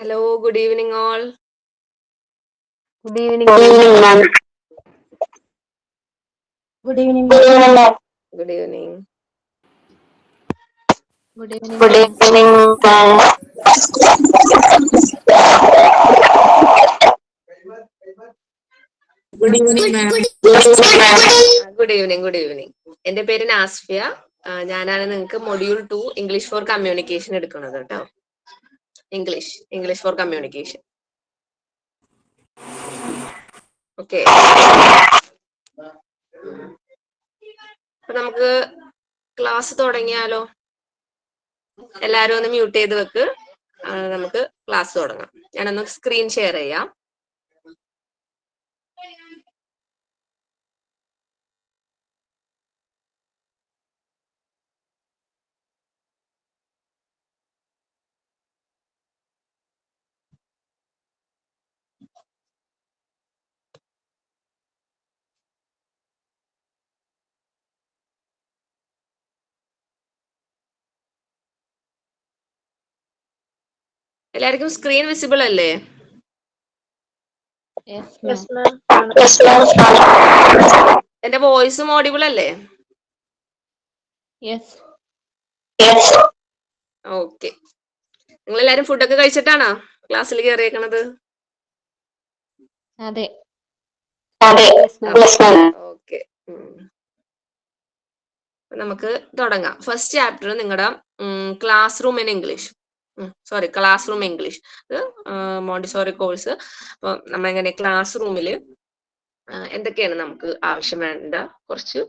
Hello, good evening all. Good evening, ma'am. Good evening, ma'am. Good evening. Good evening, Good ma'am. evening, ma'am. Good evening, ma'am. Good evening, good evening. എൻ്റെ പേര് നാസ്ഫിയ. ഞാനാണ് നിങ്ങൾക്ക് module 2 English for communication എടുക്കുന്നത് കേട്ടോ. English for communication. Okay. അപ്പൊ നമുക്ക് class തുടങ്ങിയാലോ? എല്ലാരും ഒന്ന് മ്യൂട്ട് ചെയ്ത് വെക്ക്. നമുക്ക് ക്ലാസ് തുടങ്ങാം. ഞാനൊന്ന് സ്ക്രീൻ ഷെയർ ചെയ്യാം. എല്ലാവർക്കും സ്ക്രീൻ വിസിബിൾ അല്ലേ? Yes, Yes, ma'am. ma'am. Yes, ma'am. എന്റെ വോയിസും ഓഡിബിൾ അല്ലേ? Yes. Yes. ഓക്കെ. നിങ്ങൾ എല്ലാരും ഫുഡൊക്കെ കഴിച്ചിട്ടാണോ ക്ലാസ്സിൽ കയറിയേക്കണത്? അതെ. Yes, ma'am. ഓക്കെ. നമുക്ക് തുടങ്ങാം. ഫസ്റ്റ് ചാപ്റ്റർ നിങ്ങളുടെ class room in English. Class room English. ഇത് മോണ്ടിസോറി കോഴ്സ്. അപ്പൊ നമ്മളിങ്ങനെ ക്ലാസ് റൂമിൽ എന്തൊക്കെയാണ് നമുക്ക് ആവശ്യം വേണ്ട കുറച്ച്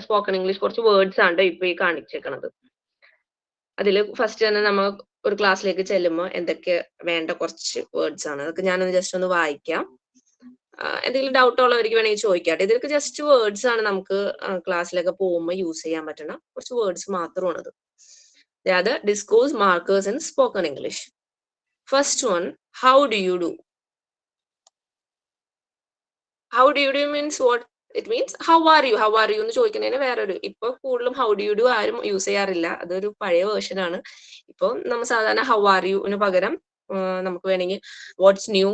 സ്പോക്കൺ ഇംഗ്ലീഷ് കുറച്ച് വേർഡ്സ് ആണ് ഇപ്പൊ ഈ കാണിച്ചേക്കണത്. അതിൽ ഫസ്റ്റ് തന്നെ നമ്മൾ ഒരു ക്ലാസ്സിലേക്ക് ചെല്ലുമ്പോൾ എന്തൊക്കെ വേണ്ട കുറച്ച് വേർഡ്സ് ആണ്. അതൊക്കെ ഞാനൊന്ന് ജസ്റ്റ് ഒന്ന് വായിക്കാം. എന്തെങ്കിലും ഡൗട്ട് ഉള്ളവർക്ക് വേണമെങ്കിൽ ചോദിക്കാട്ടെ. ഇതൊക്കെ ജസ്റ്റ് വേർഡ്സ് ആണ് നമുക്ക് ക്ലാസ്സിലൊക്കെ പോകുമ്പോൾ യൂസ് ചെയ്യാൻ പറ്റുന്ന കുറച്ച് വേർഡ്സ് മാത്രമാണത്. അതായത് discourse markers in spoken English. First one, how do you do. How do you do means what? It means how are you എന്ന് ചോദിക്കുന്നതിന് വേറൊരു, ഇപ്പൊ കൂടുതലും ഹൗ ഡു യു ഡു ആരും യൂസ് ചെയ്യാറില്ല. അതൊരു പഴയ വേർഷൻ ആണ്. ഇപ്പൊ നമ്മൾ സാധാരണ ഹൗ ആർ യുവിന് പകരം നമുക്ക് വേണമെങ്കിൽ what's new,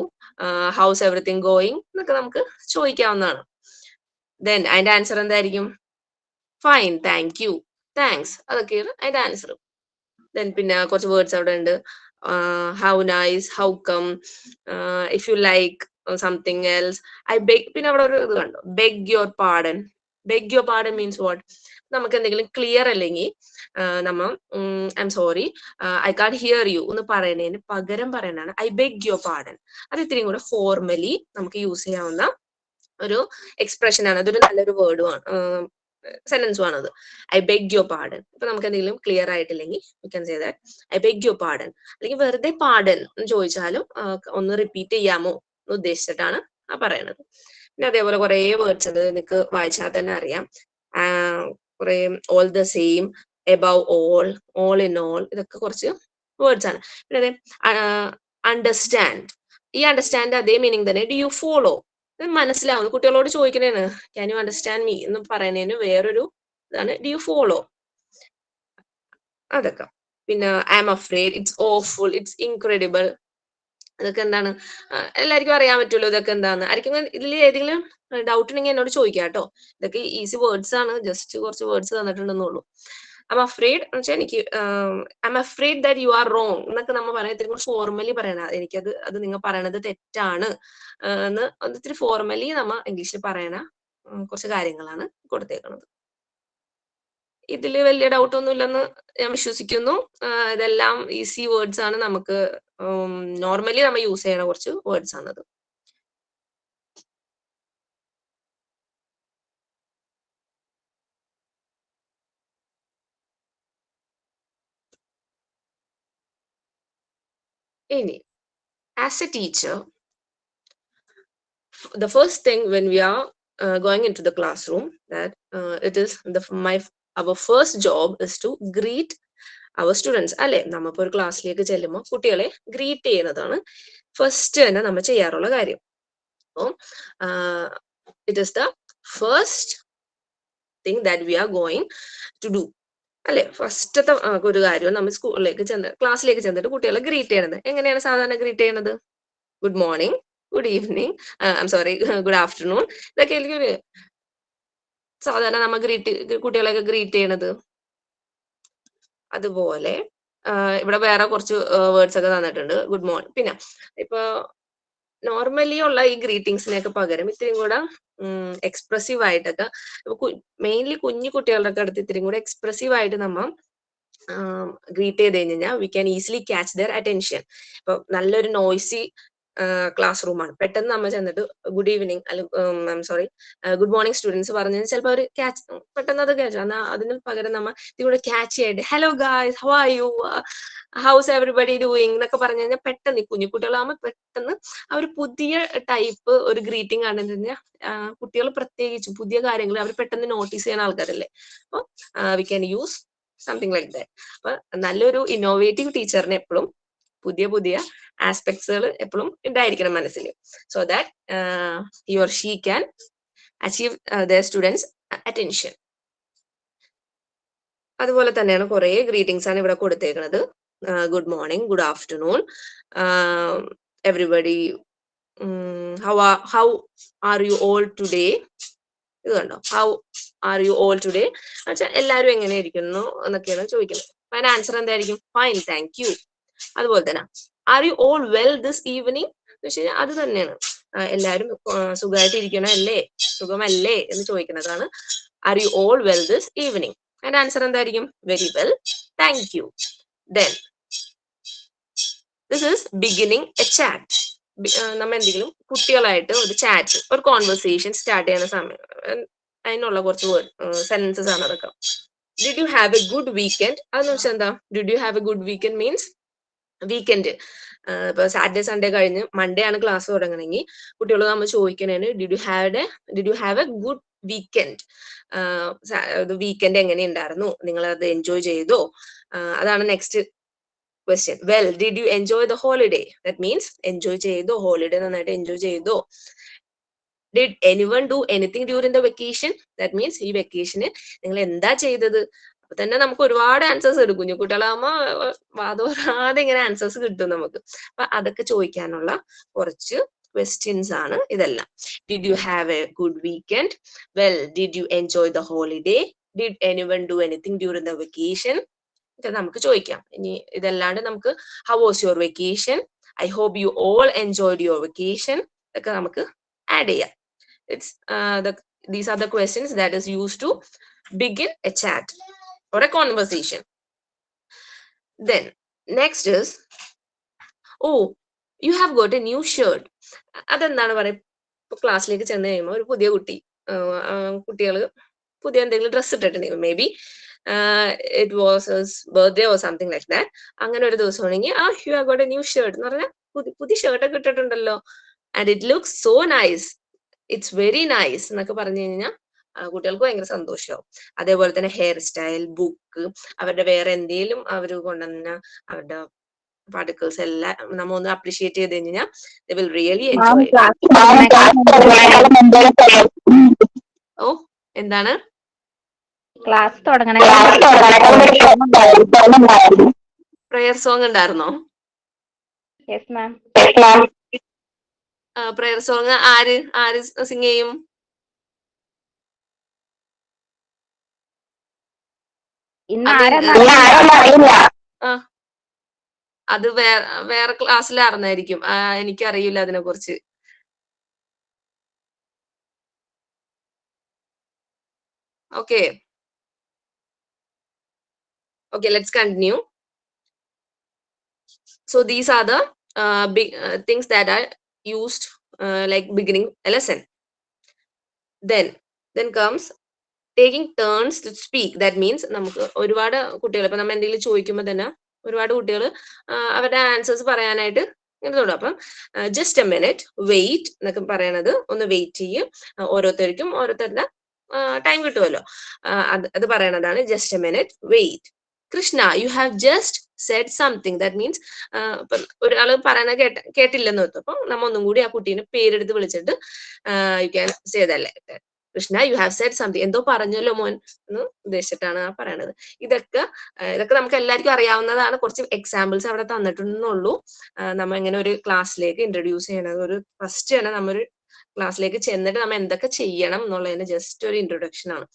how's everything going എന്നൊക്കെ നമുക്ക് ചോദിക്കാവുന്നതാണ്. ദെൻ അതിന്റെ ആൻസർ എന്തായിരിക്കും? ഫൈൻ, താങ്ക് യു, താങ്ക്സ്, അതൊക്കെയാണ് അതിന്റെ ആൻസർ. ദെൻ പിന്നെ കുറച്ച് വേർഡ്സ് അവിടെ ഉണ്ട്. How nice, how come, if you like something else, I beg. പിന്നെ അവിടെ ഒരു ഇത് കണ്ടോ, beg your pardon. Beg your pardon means what? നമുക്ക് എന്തെങ്കിലും ക്ലിയർ അല്ലെങ്കിൽ നമ്മ I M sorry, I can't hear you എന്ന് പറയുന്നതിന് പകരം പറയുന്നതാണ് ഐ ബെഗ് യുവർ പാർഡൻ. അത് ഇത്രയും കൂടെ ഫോർമലി നമുക്ക് യൂസ് ചെയ്യാവുന്ന ഒരു എക്സ്പ്രഷൻ ആണ്. അതൊരു നല്ലൊരു വേർഡുമാണ്, സെന്റൻസും ആണത്. I beg your pardon. ഇപ്പൊ നമുക്ക് എന്തെങ്കിലും ക്ലിയർ ആയിട്ടില്ലെങ്കിൽ you can say that I beg your pardon. അല്ലെങ്കിൽ വെറുതെ പാർഡൻ എന്ന് ചോദിച്ചാലും ഒന്ന് റിപ്പീറ്റ് ചെയ്യാമോ എന്ന് ഉദ്ദേശിച്ചിട്ടാണ് ആ പറയണത്. പിന്നെ അതേപോലെ കുറെ വേർഡ്സ് ഉണ്ട്, നിങ്ങൾക്ക് വായിച്ചാൽ തന്നെ അറിയാം. കുറെ all the same, above all in all, ഇതൊക്കെ കുറച്ച് വേർഡ്സ് ആണ്. പിന്നെ അതെ അണ്ടർസ്റ്റാൻഡ്. ഈ അണ്ടർസ്റ്റാൻഡ് അതേ മീനിങ് തന്നെ ഡു യു ഫോളോ. മനസ്സിലാവുന്നു, കുട്ടികളോട് ചോദിക്കണേണ് ക്യാൻ യു അണ്ടർസ്റ്റാൻഡ് മീ എന്ന് പറയുന്നതിന് വേറൊരു ഇതാണ് ഡു യു ഫോളോ. അതൊക്കെ. പിന്നെ I M afraid, it's awful, it's incredible. ഇതൊക്കെ എന്താണ്? എല്ലാവർക്കും അറിയാൻ പറ്റുമല്ലോ ഇതൊക്കെ എന്താന്ന്. ആർക്കും ഇതിൽ ഏതെങ്കിലും ഡൗട്ട് ഉണ്ടെങ്കിൽ എന്നോട് ചോദിക്കാം കേട്ടോ. ഇതൊക്കെ ഈസി വേർഡ്സ് ആണ്, ജസ്റ്റ് കുറച്ച് വേർഡ്സ് തന്നിട്ടുണ്ടെന്നുള്ളൂ. ഐ എം അഫ്രേഡ് എന്ന് വെച്ചാൽ എനിക്ക് I M afraid that you are wrong എന്നൊക്കെ നമ്മൾ പറയാൻ ഇത്തിരി കൂടി ഫോർമലി പറയണം. അത് നിങ്ങൾ പറയണത് തെറ്റാണ് എന്ന് ഇത്തിരി ഫോർമലി നമ്മൾ ഇംഗ്ലീഷിൽ പറയണ കുറച്ച് കാര്യങ്ങളാണ് കൊടുത്തേക്കുന്നത്. ഇതിൽ വലിയ ഡൗട്ട് ഒന്നും ഇല്ലെന്ന് ഞാൻ വിശ്വസിക്കുന്നു. ഇതെല്ലാം ഈസി വേർഡ്സ് ആണ്, നമുക്ക് നോർമലി നമ്മൾ യൂസ് ചെയ്യണ കുറച്ച് വേർഡ്സ് ആണത്. ഇനി as A teacher, the first thing when we are going into the classroom, that it is our first job is to greet our students. അല്ലെ, നമ്മളിപ്പോ ഒരു ക്ലാസ്സിലേക്ക് ചെല്ലുമ്പോൾ കുട്ടികളെ ഗ്രീറ്റ് ചെയ്യുന്നതാണ് ഫസ്റ്റ് തന്നെ നമ്മൾ ചെയ്യാറുള്ള കാര്യം. അപ്പം it is the first thing that we are going to do. അല്ലെ? ഫസ്റ്റത്തെ ഒരു കാര്യം നമ്മൾ സ്കൂളിലേക്ക് ക്ലാസ്സിലേക്ക് ചെന്നിട്ട് കുട്ടികളെ ഗ്രീറ്റ് ചെയ്യണത് എങ്ങനെയാണ് സാധാരണ ഗ്രീറ്റ് ചെയ്യണത്? Good morning, good evening, sorry good afternoon, ഇതൊക്കെ ആയിരിക്കും സാധാരണ നമ്മൾ കുട്ടികളെയൊക്കെ ഗ്രീറ്റ് ചെയ്യണത്. അതുപോലെ ഇവിടെ വേറെ കുറച്ച് വേർഡ്സ് ഒക്കെ തന്നിട്ടുണ്ട്. Good morning. പിന്നെ ഇപ്പൊ നോർമലി ഉള്ള ഈ ഗ്രീറ്റിംഗ്സിനൊക്കെ പകരം ഇത്തിരിയും കൂടെ എക്സ്പ്രസീവ് ആയിട്ടൊക്കെ മെയിൻലി കുഞ്ഞു കുട്ടികളുടെ ഒക്കെ അടുത്ത് ഇത്തിരിയും കൂടെ എക്സ്പ്രസീവ് ആയിട്ട് നമ്മ ഗ്രീറ്റ് ചെയ്ത് കഴിഞ്ഞാൽ we can easily catch there attention. ഇപ്പൊ നല്ലൊരു നോയ്സി ക്ലാസ് റൂമാണ്, പെട്ടെന്ന് നമ്മൾ ചെന്നിട്ട് ഗുഡ് ഈവനിങ് അല്ലെങ്കിൽ സോറി ഗുഡ് മോർണിംഗ് സ്റ്റുഡൻസ് പറഞ്ഞു ചിലപ്പോൾ അവർ പെട്ടെന്ന് അത് ക്യാച്ച്. എന്നാൽ അതിന് പകരം നമ്മൾ ഇതിലൂടെ ക്യാച്ച് ചെയ്തിട്ട് hello guys, how are U, house everybody doing എന്നൊക്കെ പറഞ്ഞു കഴിഞ്ഞാൽ പെട്ടെന്ന് കുഞ്ഞു കുട്ടികളാകുമ്പോൾ പെട്ടെന്ന് അവർ പുതിയ ടൈപ്പ് ഒരു ഗ്രീറ്റിംഗ് ആണെന്ന് കഴിഞ്ഞാൽ കുട്ടികൾ പ്രത്യേകിച്ചും പുതിയ കാര്യങ്ങൾ അവർ പെട്ടെന്ന് നോട്ടീസ് ചെയ്യുന്ന ആൾക്കാരല്ലേ. അപ്പോൾ we can use something like that. അപ്പൊ നല്ലൊരു ഇന്നോവേറ്റീവ് ടീച്ചറിന് എപ്പോഴും പുതിയ പുതിയ ആസ്പെക്ട്സുകൾ എപ്പോഴും ഉണ്ടായിരിക്കണം മനസ്സിൽ. So that he or she can achieve the students attention. അതുപോലെ തന്നെയാണ് കുറെ ഗ്രീറ്റിംഗ്സ് ആണ് ഇവിടെ കൊടുത്തേക്കുന്നത്. Good morning, good afternoon, everybody, how are you all today. ഇത് കണ്ടോ, how are you all today എന്നുവെച്ചാൽ എല്ലാവരും എങ്ങനെ ഇരിക്കുന്നു എന്നൊക്കെയാണ് ചോദിക്കുന്നത്. അപ്പൊ അതിന്റെ ആൻസർ എന്തായിരിക്കും? Fine, thank you. അതുപോലെ തന്നെ are you all well this evening എന്ന് വെച്ച് കഴിഞ്ഞാൽ അത് തന്നെയാണ്, എല്ലാവരും സുഖമായിട്ട് ഇരിക്കണല്ലേ, സുഖമല്ലേ എന്ന് ചോദിക്കുന്നതാണ് are you all well this evening. അതിന്റെ ആൻസർ എന്തായിരിക്കും? Very well, thank you. Then this is beginning A chat. നമ്മൾ എന്തെങ്കിലും കുട്ടികളായിട്ട് ഒരു ചാറ്റ്, ഒരു കോൺവെർസേഷൻ സ്റ്റാർട്ട് ചെയ്യുന്ന സമയം അതിനുള്ള കുറച്ച് സെന്റൻസസ് ആണ് അതൊക്കെ. Did you have a good weekend? അതെന്ന് വെച്ചാൽ എന്താ? Did you have a good weekend means weekend. ഇപ്പൊ സാറ്റർഡേ സൺഡേ കഴിഞ്ഞ് മൺഡേ ആണ് ക്ലാസ് തുടങ്ങണമെങ്കിൽ കുട്ടികൾ നമ്മൾ ചോദിക്കണേന് did you have a good weekend, weekend എങ്ങനെ ഉണ്ടായിരുന്നു, നിങ്ങൾ അത് എൻജോയ് ചെയ്തോ? അതാണ് next question. Well, did you enjoy the holiday? That means enjoy ചെയ്തോ, ഹോളിഡേ നന്നായിട്ട് എൻജോയ് ചെയ്തോ? Did anyone do anything during the vacation? That means ഈ വെക്കേഷന് നിങ്ങൾ എന്താ ചെയ്തത്? അപ്പൊ തന്നെ നമുക്ക് ഒരുപാട് ആൻസേഴ്സ് കിട്ടും. കുഞ്ഞു കുട്ടികളാകുമ്പോ വാദോരാതെ ഇങ്ങനെ ആൻസേഴ്സ് കിട്ടും നമുക്ക്. അപ്പൊ അതൊക്കെ ചോദിക്കാനുള്ള കുറച്ച് ക്വസ്റ്റ്യൻസ് ആണ് ഇതെല്ലാം. Did you have a good weekend? Well, did you enjoy the holiday? Did anyone do anything during the vacation? ഇത് നമുക്ക് ചോദിക്കാം. ഇനി ഇതല്ലാണ്ട് നമുക്ക് how was your vacation? I hope you all enjoyed your vacation ഒക്കെ നമുക്ക് ആഡ് ചെയ്യാം. These are the questions that is used to begin a chat or a conversation. Then next is, oh, you have got a new shirt. അതെന്താണ് പറയുക? ഇപ്പൊ ക്ലാസ്സിലേക്ക് ചെന്ന് കഴിയുമ്പോൾ ഒരു പുതിയ കുട്ടികൾ പുതിയ എന്തെങ്കിലും ഡ്രസ്സ് ഇട്ടിട്ടുണ്ടെങ്കിൽ, maybe it was birthday or something like that. അങ്ങനെ ഒരു ദിവസം ആണെങ്കിൽ you have got a new shirt എന്ന് പറഞ്ഞാൽ പുതിയ ഷർട്ടൊക്കെ ഇട്ടിട്ടുണ്ടല്ലോ, and it looks so nice, it's very nice എന്നൊക്കെ പറഞ്ഞു കഴിഞ്ഞാൽ കുട്ടികൾക്ക് ഭയങ്കര സന്തോഷമാവും. അതേപോലെ തന്നെ ഹെയർ സ്റ്റൈൽ, ബുക്ക്, അവരുടെ വേറെ എന്തെങ്കിലും അവർ കൊണ്ടുവന്ന അവരുടെ പാർട്ടിക്കിൾസ് എല്ലാം നമ്മ ഒന്ന് അപ്രീഷിയേറ്റ് ചെയ്ത് കഴിഞ്ഞാൽ they will really enjoy it. ഓ, എന്താണ്? ക്ലാസ് തുടങ്ങണ പ്രയർ സോങ് ഉണ്ടായിരുന്നോ? Yes ma'am. പ്രയർ സോങ് ആര് സിംഗ് ചെയ്യും? അത് വേറെ ക്ലാസ്സിലായിരുന്നായിരിക്കും, എനിക്കറിയില്ല അതിനെ കുറിച്ച്. Okay, let's continue. So these are the big things that are used like beginning a lesson. Then comes taking turns to speak. That means നമുക്ക് ഒരുപാട് കുട്ടികൾ ഇപ്പൊ നമ്മൾ എന്തെങ്കിലും ചോദിക്കുമ്പോൾ തന്നെ ഒരുപാട് കുട്ടികൾ അവരുടെ ആൻസേഴ്സ് പറയാനായിട്ട് ഇങ്ങനെ തുടങ്ങും. അപ്പം ജസ്റ്റ് എ മിനിറ്റ്, വെയിറ്റ് എന്നൊക്കെ പറയണത് ഒന്ന് വെയിറ്റ് ചെയ്യും. ഓരോരുത്തരുടെ ടൈം കിട്ടുമല്ലോ, അത് പറയണതാണ് just a minute, wait. Krishna, you have just said something. That means ഇപ്പൊ ഒരാൾ പറയണ കേട്ടില്ലെന്ന് വെക്കും. അപ്പൊ നമ്മ ഒന്നും കൂടി ആ കുട്ടീനെ പേരെടുത്ത് വിളിച്ചിട്ട് U can say that Krishna you have said something, എന്തോ പറഞ്ഞല്ലോ മോൻ എന്ന് ഉദ്ദേശിച്ചിട്ടാണ് ആ പറയണത്. ഇതൊക്കെ നമുക്ക് എല്ലാവർക്കും അറിയാവുന്നതാണ്. കുറച്ച് എക്സാമ്പിൾസ് അവിടെ തന്നിട്ടുണ്ടെന്നുള്ളൂ. നമ്മൾ ഇങ്ങനെ ഒരു ക്ലാസ്സിലേക്ക് ഇൻട്രൊഡ്യൂസ് ചെയ്യണത്, ഒരു ഫസ്റ്റ് തന്നെ നമ്മൊരു ക്ലാസ്സിലേക്ക് ചെന്നിട്ട് നമ്മൾ എന്തൊക്കെ ചെയ്യണം എന്നുള്ളതിന് ജസ്റ്റ് ഒരു ഇൻട്രൊഡക്ഷൻ ആണ്.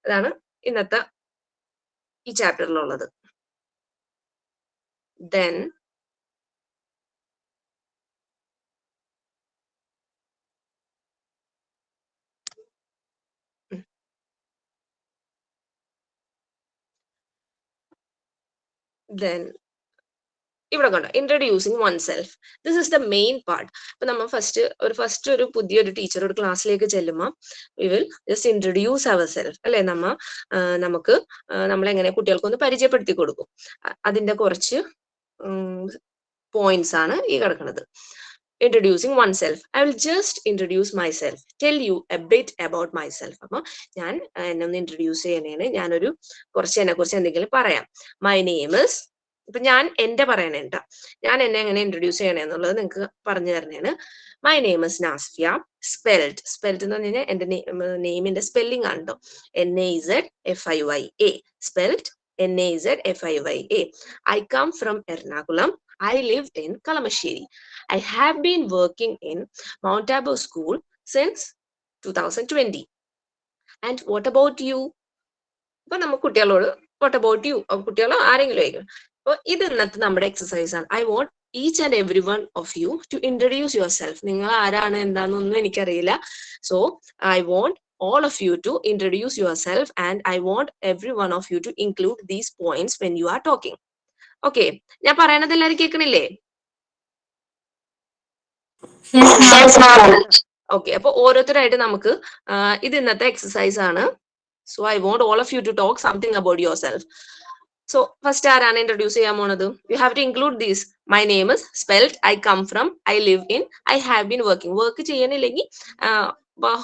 അതാണ് ഇന്നത്തെ ഈ ചാപ്റ്ററിലുള്ളത്. Then ഇവിടെ കണ്ടോ introducing oneself, this is the main part. അപ്പൊ നമ്മൾ ഫസ്റ്റ് ഒരു പുതിയൊരു ടീച്ചർ ഒരു ക്ലാസ്സിലേക്ക് ചെല്ലുമ്പോൾ we will just introduce our self അല്ലെ. നമുക്ക് നമ്മളെങ്ങനെ കുട്ടികൾക്കൊന്ന് പരിചയപ്പെടുത്തി കൊടുക്കും. അതിന്റെ കുറച്ച് പോയിന്റ്സ് ആണ് ഈ കിടക്കുന്നത്. Introducing oneself. I will just introduce myself. Tell you a bit about myself. അപ്പൊ ഞാൻ എന്നെ ഒന്ന് ഇൻട്രൊഡ്യൂസ് ചെയ്യണേന് ഞാനൊരു എന്നെ കുറിച്ച് എന്തെങ്കിലും പറയാം. My name is, ഇപ്പൊ ഞാൻ എന്റെ പറയണേണ്ട, ഞാൻ എന്നെ എങ്ങനെ ഇൻട്രൊഡ്യൂസ് ചെയ്യണേ എന്നുള്ളത് നിങ്ങൾക്ക് പറഞ്ഞു തരണേണ്. My name is Nasfia. Spelled എന്ന് പറഞ്ഞു കഴിഞ്ഞാൽ എന്റെ നെയിമിന്റെ സ്പെല്ലിംഗ് ആണ് കേട്ടോ. NAZFIYA. Spelled NAZFIYA. I come from Ernakulam. I live in Kalamassery. I have been working in Mount Abu School since 2020. And what about you? ഇപ്പൊ നമുക്ക് കുട്ടികളോട് what about you? കുട്ടികളോ ആരെങ്കിലും ആയിരിക്കും. അപ്പൊ ഇത് ഇന്നത്തെ നമ്മുടെ എക്സസൈസ് ആണ്. I want each and every one of you to introduce yourself. നിങ്ങൾ ആരാണ് എന്താണെന്നൊന്നും എനിക്കറിയില്ല. So I want all of you to introduce yourself and I want every one of you to include these points when you are talking. Okay, ഞാൻ പറയണത് എല്ലാവരും കേൾക്കണില്ലേ? Okay, അപ്പൊ ഓരോരുത്തരായിട്ട് നമുക്ക് ഇത് ഇന്നത്തെ എക്സസൈസ് ആണ്. So I want all of you to talk something about yourself. So first ആരാണ് ഇൻട്രൊഡ്യൂസ് ചെയ്യാൻ പോണത്? You have to include these. My name is spelled, I come from, I live in, I have been working. Work ചെയ്യണില്ലെങ്കിൽ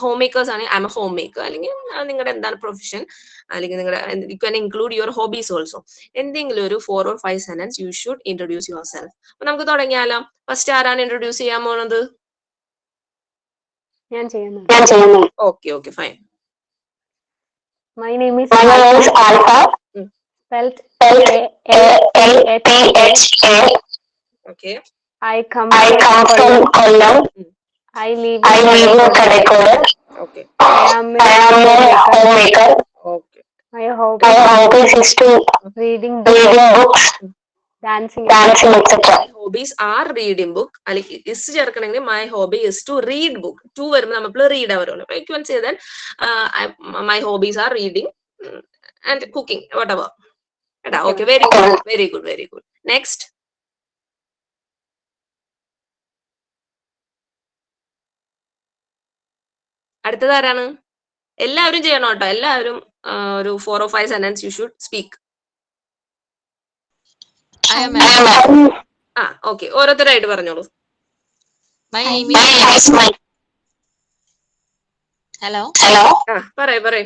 home makers ആണെങ്കിൽ I'm a home maker, അല്ലെങ്കിൽ നിങ്ങളുടെ എന്താണ് profession, അല്ലെങ്കിൽ നിങ്ങളുടെ you can include your hobbies also. എന്തെങ്കിലും ഒരു 4 or 5 sentence you should introduce your self. അപ്പൊ നമുക്ക് തുടങ്ങിയാലോ. ഫസ്റ്റ് ആരാണ് ഇൻട്രൊഡ്യൂസ് ചെയ്യാൻ പോണത്? ഞാൻ ചെയ്യുന്നു. Okay, fine. My name is Alpha. Spelled ALPHA. Okay. I come from Kollam. I live I live in Kadekode. Okay. I am I am a homemaker. Okay. my hobby My hobbies is to reading books, dancing, etc. Hobbies are reading book. അല്ലെങ്കിൽ is ചേർക്കണമെങ്കിൽ my hobby is to read book. To വരുമ്പോൾ നമ്മൾ read ആവരുള്ളൂ. You can say that my hobbies are reading and cooking, whatever. Okay, very good. Next. അടുത്തത് ആരാണ്? എല്ലാവരും ചെയ്യണം കേട്ടോ. എല്ലാവരും ഒരു 4 or 5 sentence you should speak. Okay, ഓരോരുത്തരായിട്ട് പറഞ്ഞോളൂ. Hello. പറയ്.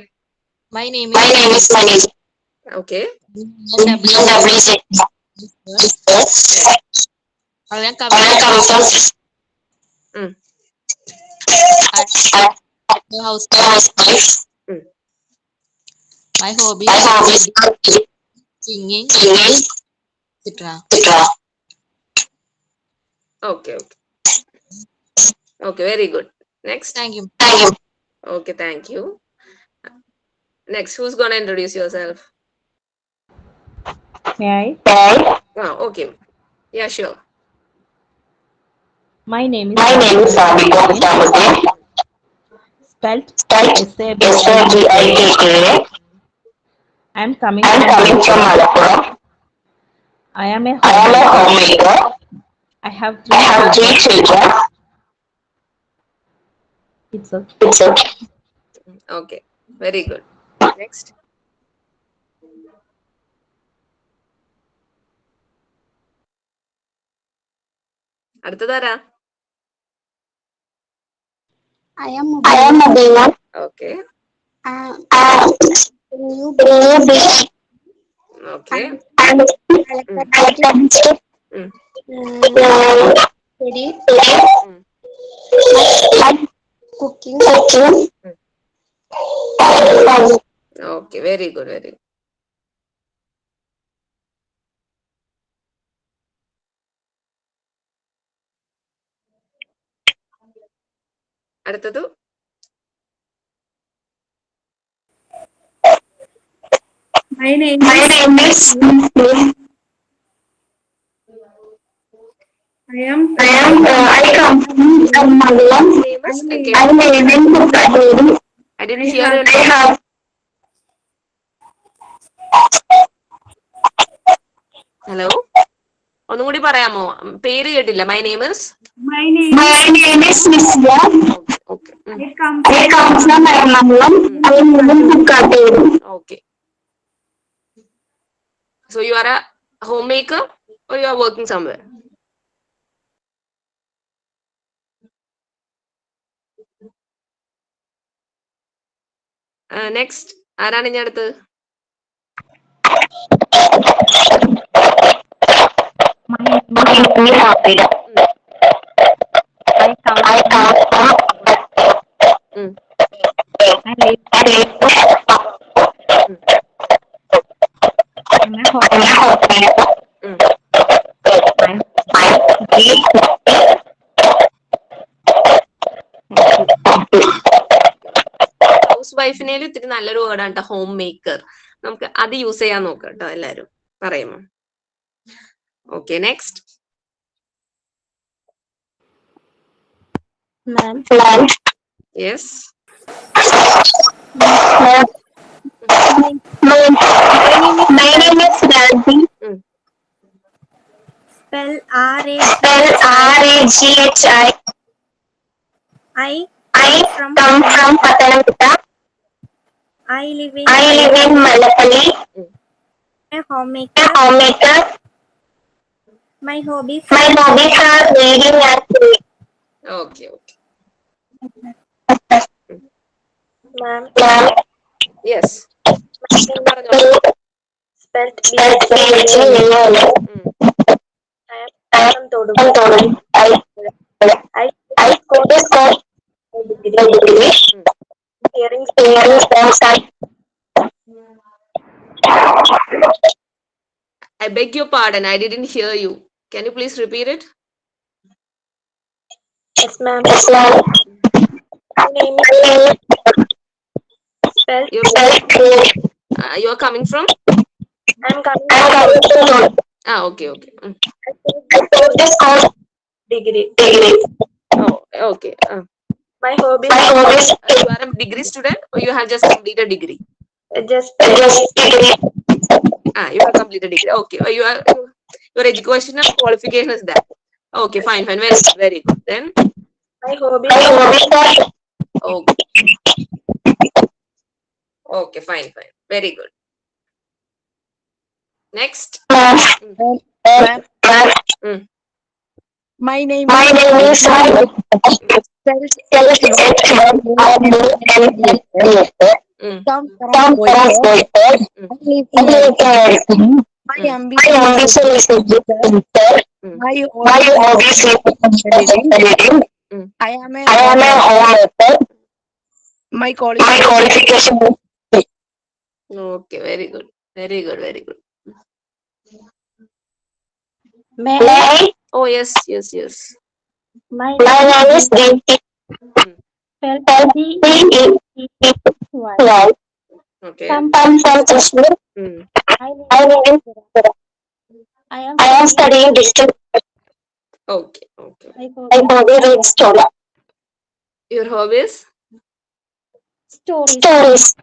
My name is Manish. Okay. I am coming from house. My hobby is singing, etc. Okay, very good. Next. Thank you. Okay, thank you. Next, who's gonna introduce yourself? May I? Okay. Yeah, sure. My name is Sabika. Spelled SABIKA. I am coming from Malappuram. I am a I am a homemaker. homemaker. I have I have 3 children. It's okay. Okay, very good. Next. അടുത്തതാരാ? I am Mubina. Okay. Okay. Cooking. Okay, very good, very good. അടുത്തത് My name My is name is. I come from Mangalam. name is I'm living in Pukaderi. I didn't hear your I name. have. Hello, ഒന്നും കൂടി പറയാമോ? പേര് കേട്ടില്ല. My name is. My name My name is Nisla. Okay. I come I come from Mangalam. I live in Pukaderi. Okay. So you are a homemaker or you are working somewhere? Next, ആരാണ് ഇനി അടുത്തത്? My name is Afida. I come I come from. ഉം. I live in a hotel. ഉം. House വൈഫിനേലും ഇത്തിരി നല്ലൊരു വേർഡാണ് കേട്ടോ home maker. നമുക്ക് അത് യൂസ് ചെയ്യാൻ നോക്കാം കേട്ടോ എല്ലാരും പറയുമോ? Okay, next. Ma'am. Yes. My name is Randy. spell R-A-G-H-I. I I come from Pathanamthitta. I live in Malapalli. a homemaker. Homemaker. My hobbies My hobbies are reading and playing. Okay okay. ma'am. Yes. പറഞ്ഞോ. Spelled B-H-A-L. I am from Todupuzha. I scored a degree. Hearing I beg your pardon, I didn't hear you. Can you please repeat it? Yes, ma'am. My name is spelled. You are coming from? I am coming from Okay, okay. I scored degree. Oh, okay. My hobbies You are a degree student or you have just completed degree? just You have completed degree. Okay. Your educational qualification is that. Okay, fine. Very good. Then? my hobbies Okay. Okay, fine. Very good. Next. My name is come from Kozhikode. My ambition is my hobbies reading. I am a homemaker. My qualification. Okay, very good. Very good. May I? Oh, yes. my name is Dinky. Okay. Come from Kashmir. I live in Pura. I am studying distance. Okay. My hobby reads stories. Your hobbies? Stories.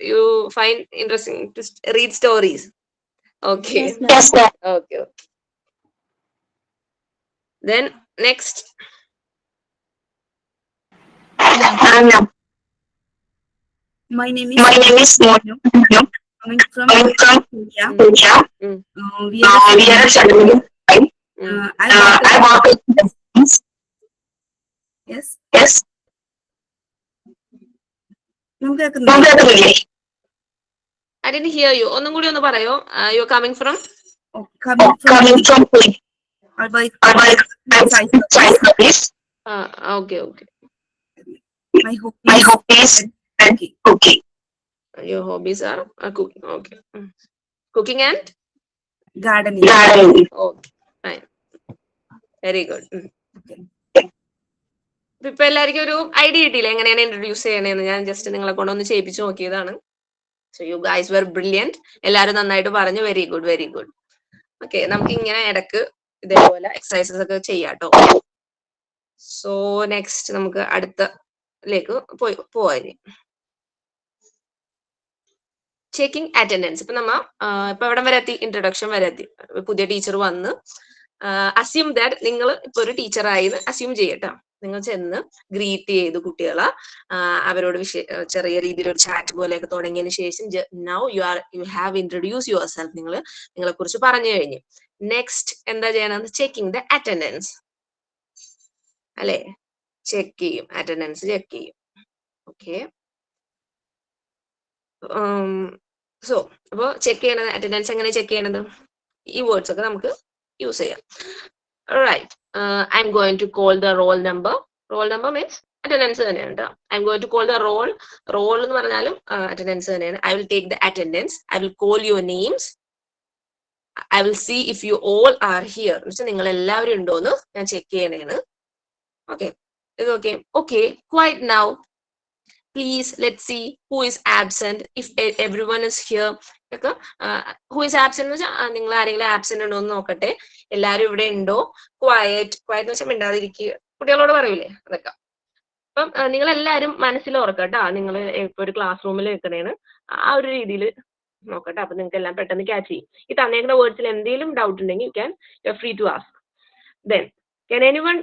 You find interesting to read stories. Okay. Yes, ma'am. Okay. Then next. Anna. My name My name is Monu. coming from India. Pooja. We are studying. I I work with friends. yes. Yes. I didn't hear you. ഒന്നും കൂടി ഒന്ന് പറയോ? You are coming from? Coming from Pune. Albai. Okay. Okay. My hobbies cooking. Your hobbies are cooking. Okay. Cooking and Gardening. okay, fine. Very good. ഇപ്പൊ എല്ലാവർക്കും ഒരു idea കിട്ടിയില്ല എങ്ങനെയാണ് introduce ചെയ്യണേന്ന്. ഞാൻ ജസ്റ്റ് നിങ്ങളെ കൊണ്ടൊന്ന് ചെയ്യിപ്പിച്ച് നോക്കിയതാണ്. So you guys were brilliant. എല്ലാവരും നന്നായിട്ട് പറഞ്ഞു. Very good, very good. Okay, നമുക്ക് ഇങ്ങനെ ഇടക്ക് ഇതേപോലെ എക്സസൈസസ് ഒക്കെ ചെയ്യാട്ടോ. സോ നെക്സ്റ്റ് നമുക്ക് അടുത്തലേക്ക് പോവാം. Checking attendance. ഇപ്പൊ നമ്മ ഇപ്പൊ എവിടെ വരെ എത്തി? ഇൻട്രൊഡക്ഷൻ വരെ എത്തി. പുതിയ ടീച്ചർ വന്ന് അസ്യൂം ദാറ്റ് നിങ്ങൾ ഇപ്പൊ ഒരു ടീച്ചറായി അസ്യൂം ചെയ്യട്ടോ. നിങ്ങൾ ചെന്ന് ഗ്രീറ്റ് ചെയ്തു കുട്ടികളെ, അവരോട് ചെറിയ രീതിയിൽ ഒരു ചാറ്റ് പോലെയൊക്കെ തുടങ്ങിയതിന് ശേഷം now you have introduce yourself. നിങ്ങളെ കുറിച്ച് പറഞ്ഞു കഴിഞ്ഞു. നെക്സ്റ്റ് എന്താ ചെയ്യണം? ചെക്കിംഗ് ദ അറ്റൻഡൻസ് അല്ലെ? ചെക്ക് ചെയ്യും, അറ്റൻഡൻസ് ചെക്ക് ചെയ്യും. ഓക്കെ, സോ അപ്പൊ ചെക്ക് ചെയ്യണത്, അറ്റൻഡൻസ് എങ്ങനെ ചെക്ക് ചെയ്യണത്? ഈ വേർഡ്സ് ഒക്കെ നമുക്ക് യൂസ് ചെയ്യാം. Right, I'm going to call the roll number. Roll number means attendance തന്നെയാണ് കേട്ടോ. I'm going to call the roll എന്ന് പറഞ്ഞാലും അറ്റൻഡൻസ് തന്നെയാണ്. I will take the attendance. I will call your names. I will see if you all are here. എന്ന് വെച്ചാൽ നിങ്ങൾ എല്ലാവരും ഉണ്ടോന്ന് ഞാൻ ചെക്ക് ചെയ്യണേണ്. ഓക്കെ, ഇത് okay. Okay, quiet now. Please, let's see who is absent. If everyone is here, who is absent എന്ന് വെച്ചാൽ നിങ്ങൾ ആരെങ്കിലും ആബ്സെന്റ് ഉണ്ടോ എന്ന് നോക്കട്ടെ. എല്ലാവരും ഇവിടെ ഉണ്ടോ? ക്വയറ്റ് എന്ന് വെച്ചാൽ മിണ്ടാതിരിക്കുക, കുട്ടികളോട് പറയൂലേ അതൊക്കെ. അപ്പം നിങ്ങൾ എല്ലാവരും മനസ്സിൽ ഓർക്കട്ടോ. നിങ്ങൾ ഇപ്പൊ ഒരു ക്ലാസ് റൂമിൽ നിൽക്കണേണ്, ആ ഒരു രീതിയിൽ നോക്കട്ടെ. അപ്പൊ നിങ്ങൾക്ക് എല്ലാം പെട്ടെന്ന് ക്യാച്ച് ചെയ്യും. ഈ തന്നേക്കുന്ന വേർഡ്സിൽ എന്തെങ്കിലും ഡൗട്ട് ഉണ്ടെങ്കിൽ you are free to ask. Then can anyone,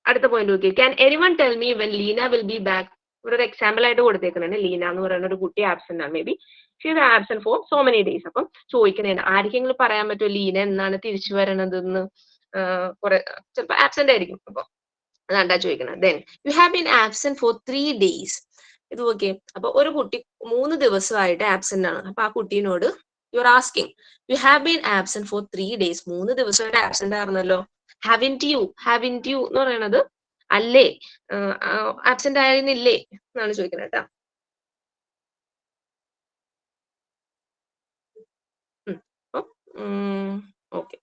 അടുത്ത പോയിന്റ് നോക്കി, can anyone tell me when Leena will be back? ഇവിടെ ഒരു എക്സാമ്പിൾ ആയിട്ട് കൊടുത്തേക്കുന്നതാണ്. ലീന എന്ന് പറയുന്ന ഒരു കുട്ടി ആബ്സെന്റ് ആണ്. Maybe she is absent for so many days. അപ്പം ചോദിക്കണേന് ആർക്കെങ്കിലും പറയാൻ പറ്റുമോ ലീന എന്നാണ് തിരിച്ചു വരണതെന്ന്? കുറെ ചിലപ്പോ ആബ്സെന്റ് ആയിരിക്കും. അപ്പൊ അതാണ്ടാ ചോദിക്കണത്. Then you have been absent for 3 days. ഇത് ഓക്കെ. അപ്പൊ ഒരു കുട്ടി 3 ദിവസമായിട്ട് ആബ്സെന്റ് ആണ്. അപ്പൊ ആ കുട്ടീനോട് you are asking you have been absent for 3 days. 3 ദിവസമായിട്ട് ആബ്സെന്റ് ആയിരുന്നല്ലോ. ഹാവിൻറ്റ് യു എന്ന് പറയണത് അല്ലേ, ആബ്സെന്റ് ആയിരുന്നില്ലേ എന്നാണ് ചോദിക്കുന്നത് കേട്ടോ. Okay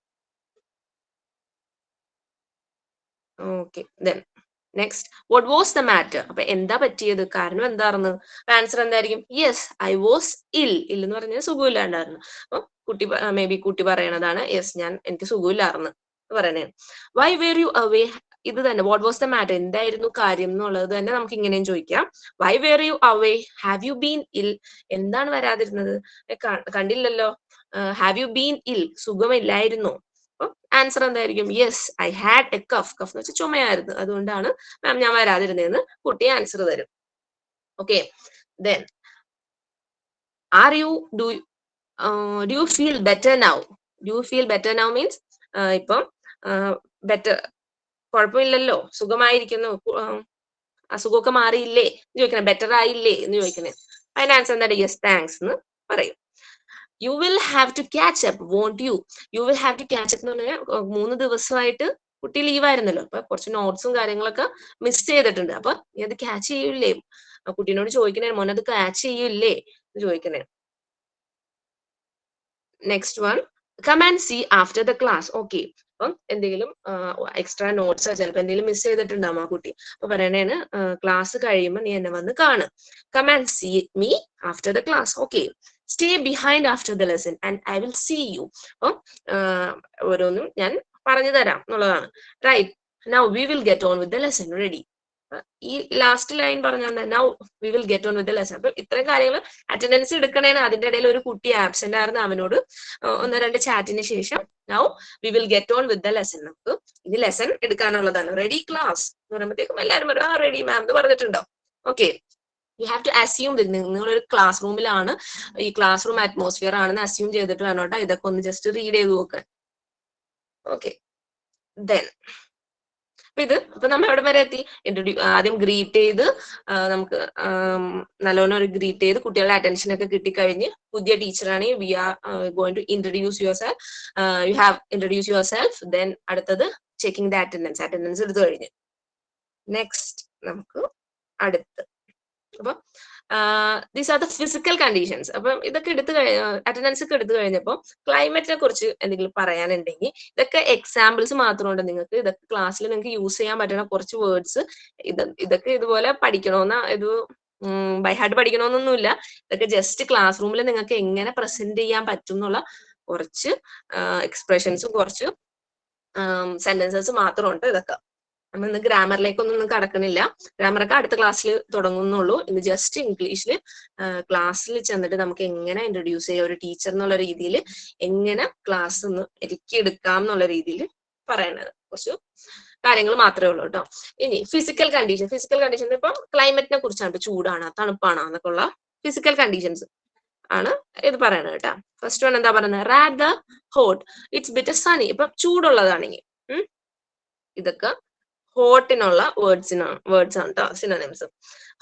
okay. Then next, what was the matter? അപ്പൊ എന്താ പറ്റിയത്, കാരണം എന്തായിരുന്നു? ആൻസർ എന്തായിരിക്കും? യെസ്, ഐ വാസ് എന്ന് പറഞ്ഞാൽ സുഖമില്ലാണ്ടായിരുന്നു. അപ്പൊ കുട്ടി മേ ബി കുട്ടി പറയണതാണ് യെസ് എനിക്ക് സുഖമില്ലായിരുന്നു പറയണേ. Why were you away? ഇത് തന്നെ, വാട്ട് വാസ് ദ മാറ്റർ, എന്തായിരുന്നു കാര്യം എന്നുള്ളത് തന്നെ നമുക്ക് ഇങ്ങനെയും ചോദിക്കാം. Why were you away? Have you been ill? എന്താണ് വരാതിരുന്നത്? കണ്ടില്ലല്ലോ. ഹാവ് യു ബീൻ ഇൽ? സുഖമില്ലായിരുന്നു. അപ്പൊ ആൻസർ എന്തായിരിക്കും? Yes, I had a cough. Cough എന്ന് വെച്ചാൽ ചുമയായിരുന്നു, അതുകൊണ്ടാണ് മാം ഞാൻ വരാതിരുന്നതെന്ന് കുട്ടി ആൻസർ തരും. Okay, then do you feel better now? Do you feel better now means ഇപ്പം ബെറ്റർ, കുഴപ്പമില്ലല്ലോ, സുഖമായിരിക്കുന്നു, അസുഖമൊക്കെ മാറിയില്ലേ എന്ന് ചോദിക്കണേ, ബെറ്റർ ആയില്ലേ എന്ന് ചോദിക്കണേ. അതിന്റെ ആൻസർ എന്താണ്? യെസ്, താങ്ക്സ് എന്ന് പറയും. You will have to catch up, won't you? You will have to catch up എന്ന് പറഞ്ഞാൽ 3 ദിവസമായിട്ട് കുട്ടി ലീവായിരുന്നല്ലോ. അപ്പൊ കുറച്ച് നോട്ട്സും കാര്യങ്ങളൊക്കെ മിസ് ചെയ്തിട്ടുണ്ട്. അപ്പൊ നീ അത് ക്യാച്ച് ചെയ്യൂലേ? കുട്ടീനോട് ചോദിക്കണേ, മോനെ അത് ക്യാച്ച് ചെയ്യൂലേ എന്ന് ചോദിക്കണേ. Next one, come and see after the class. Okay, അപ്പം എന്തെങ്കിലും എക്സ്ട്രാ നോട്ട്സ് ചിലപ്പോൾ എന്തെങ്കിലും മിസ് ചെയ്തിട്ടുണ്ടാവും ആ കുട്ടി. അപ്പൊ പറയണേന് ക്ലാസ് കഴിയുമ്പോൾ നീ എന്നെ വന്ന് കാണ്. Come and see me after the class. Okay, stay behind after the lesson and I will see you. അപ്പം ഓരോന്നും ഞാൻ പറഞ്ഞു തരാം എന്നുള്ളതാണ്. Right, now we will get on with the lesson. Ready? ഈ ലാസ്റ്റ് ലൈൻ പറഞ്ഞാൽ now we will get on with the lesson. അപ്പൊ ഇത്രയും കാര്യങ്ങൾ അറ്റൻഡൻസ് എടുക്കണേന്. അതിന്റെ ഇടയിൽ ഒരു കുട്ടി ആബ്സെന്റ് ആയിരുന്നു, അവനോട് 1-2 ചാറ്റിന് ശേഷം now we will get on with the lesson. നമുക്ക് ഇനി ലെസൺ എടുക്കാനുള്ളതാണ്. റെഡി ക്ലാസ് എന്ന് പറയുമ്പോഴത്തേക്കും എല്ലാവരും റെഡി മാം എന്ന് പറഞ്ഞിട്ടുണ്ടോ? Okay, you have to assume നിങ്ങളൊരു ക്ലാസ് റൂമിലാണ്, ഈ ക്ലാസ് റൂം അറ്റ്മോസ്ഫിയർ ആണെന്ന് അസ്യൂം ചെയ്തിട്ട് വേണോട്ടോ ഇതൊക്കെ ഒന്ന് ജസ്റ്റ് റീഡ് ചെയ്ത് നോക്കാൻ. ഓക്കെ, ദെൻ ഇപ്പൊ നമ്മൾ എവിടെ വരെ എത്തി? ആദ്യം ഗ്രീറ്റ് ചെയ്ത് നമുക്ക് നല്ലോണം ഒരു ഗ്രീറ്റ് ചെയ്ത് കുട്ടികളുടെ അറ്റൻഷൻ ഒക്കെ കിട്ടിക്കഴിഞ്ഞ് പുതിയ ടീച്ചറാണ് we are going to introduce yourself. You have introduce yourself. Then അടുത്തത് ചെക്കിംഗ് ദ അറ്റൻഡൻസ് എടുത്തു കഴിഞ്ഞ് നെക്സ്റ്റ് നമുക്ക് അടുത്ത്. അപ്പൊ these are the physical conditions. അപ്പം ഇതൊക്കെ അറ്റൻഡൻസ് ഒക്കെ എടുത്തു കഴിഞ്ഞപ്പോൾ ക്ലൈമറ്റിനെ കുറിച്ച് എന്തെങ്കിലും പറയാനുണ്ടെങ്കിൽ ഇതൊക്കെ എക്സാമ്പിൾസ് മാത്രമുണ്ട്. നിങ്ങൾക്ക് ഇതൊക്കെ ക്ലാസ്സിൽ നിങ്ങൾക്ക് യൂസ് ചെയ്യാൻ പറ്റുന്ന കുറച്ച് വേർഡ്സ്. ഇതൊക്കെ ഇതുപോലെ പഠിക്കണമെന്ന ഇത് ബൈ ഹാർട്ട് പഠിക്കണമെന്നൊന്നുമില്ല. ഇതൊക്കെ ജസ്റ്റ് ക്ലാസ് റൂമിൽ നിങ്ങൾക്ക് എങ്ങനെ പ്രസന്റ് ചെയ്യാൻ പറ്റും എന്നുള്ള കുറച്ച് എക്സ്പ്രഷൻസും കുറച്ച് സെന്റൻസസ് മാത്രമുണ്ട് ഇതൊക്കെ. നമ്മൾ ഇന്ന് ഗ്രാമറിലേക്കൊന്നും കടക്കണില്ല. ഗ്രാമറൊക്കെ അടുത്ത ക്ലാസ്സിൽ തുടങ്ങുന്നുള്ളൂ. ഇന്ന് ജസ്റ്റ് ഇംഗ്ലീഷിൽ ക്ലാസ്സിൽ ചെന്നിട്ട് നമുക്ക് എങ്ങനെ ഇൻട്രൊഡ്യൂസ് ചെയ്യാം, ഒരു ടീച്ചർ എന്നുള്ള രീതിയിൽ എങ്ങനെ ക്ലാസ് ഒന്ന് എടുക്കാം എന്നുള്ള രീതിയിൽ പറയണത് കുറച്ച് കാര്യങ്ങൾ മാത്രമേ ഉള്ളൂ കേട്ടോ. ഇനി ഫിസിക്കൽ കണ്ടീഷൻ ഇപ്പൊ ക്ലൈമറ്റിനെ കുറിച്ചാണ്. ഇപ്പൊ ചൂടാണ് തണുപ്പാണോ എന്നൊക്കെ ഉള്ള ഫിസിക്കൽ കണ്ടീഷൻസ് ആണ് ഇത് പറയണത് കേട്ടോ. ഫസ്റ്റ് വൺ എന്താ പറയുന്നത്? Rather hot, it's bitter sunny. ഇപ്പൊ ചൂടുള്ളതാണെങ്കിൽ ഇതൊക്കെ ഹോട്ടിനുള്ള വേർഡ്സ് ആണ് കേട്ടോ, synonyms.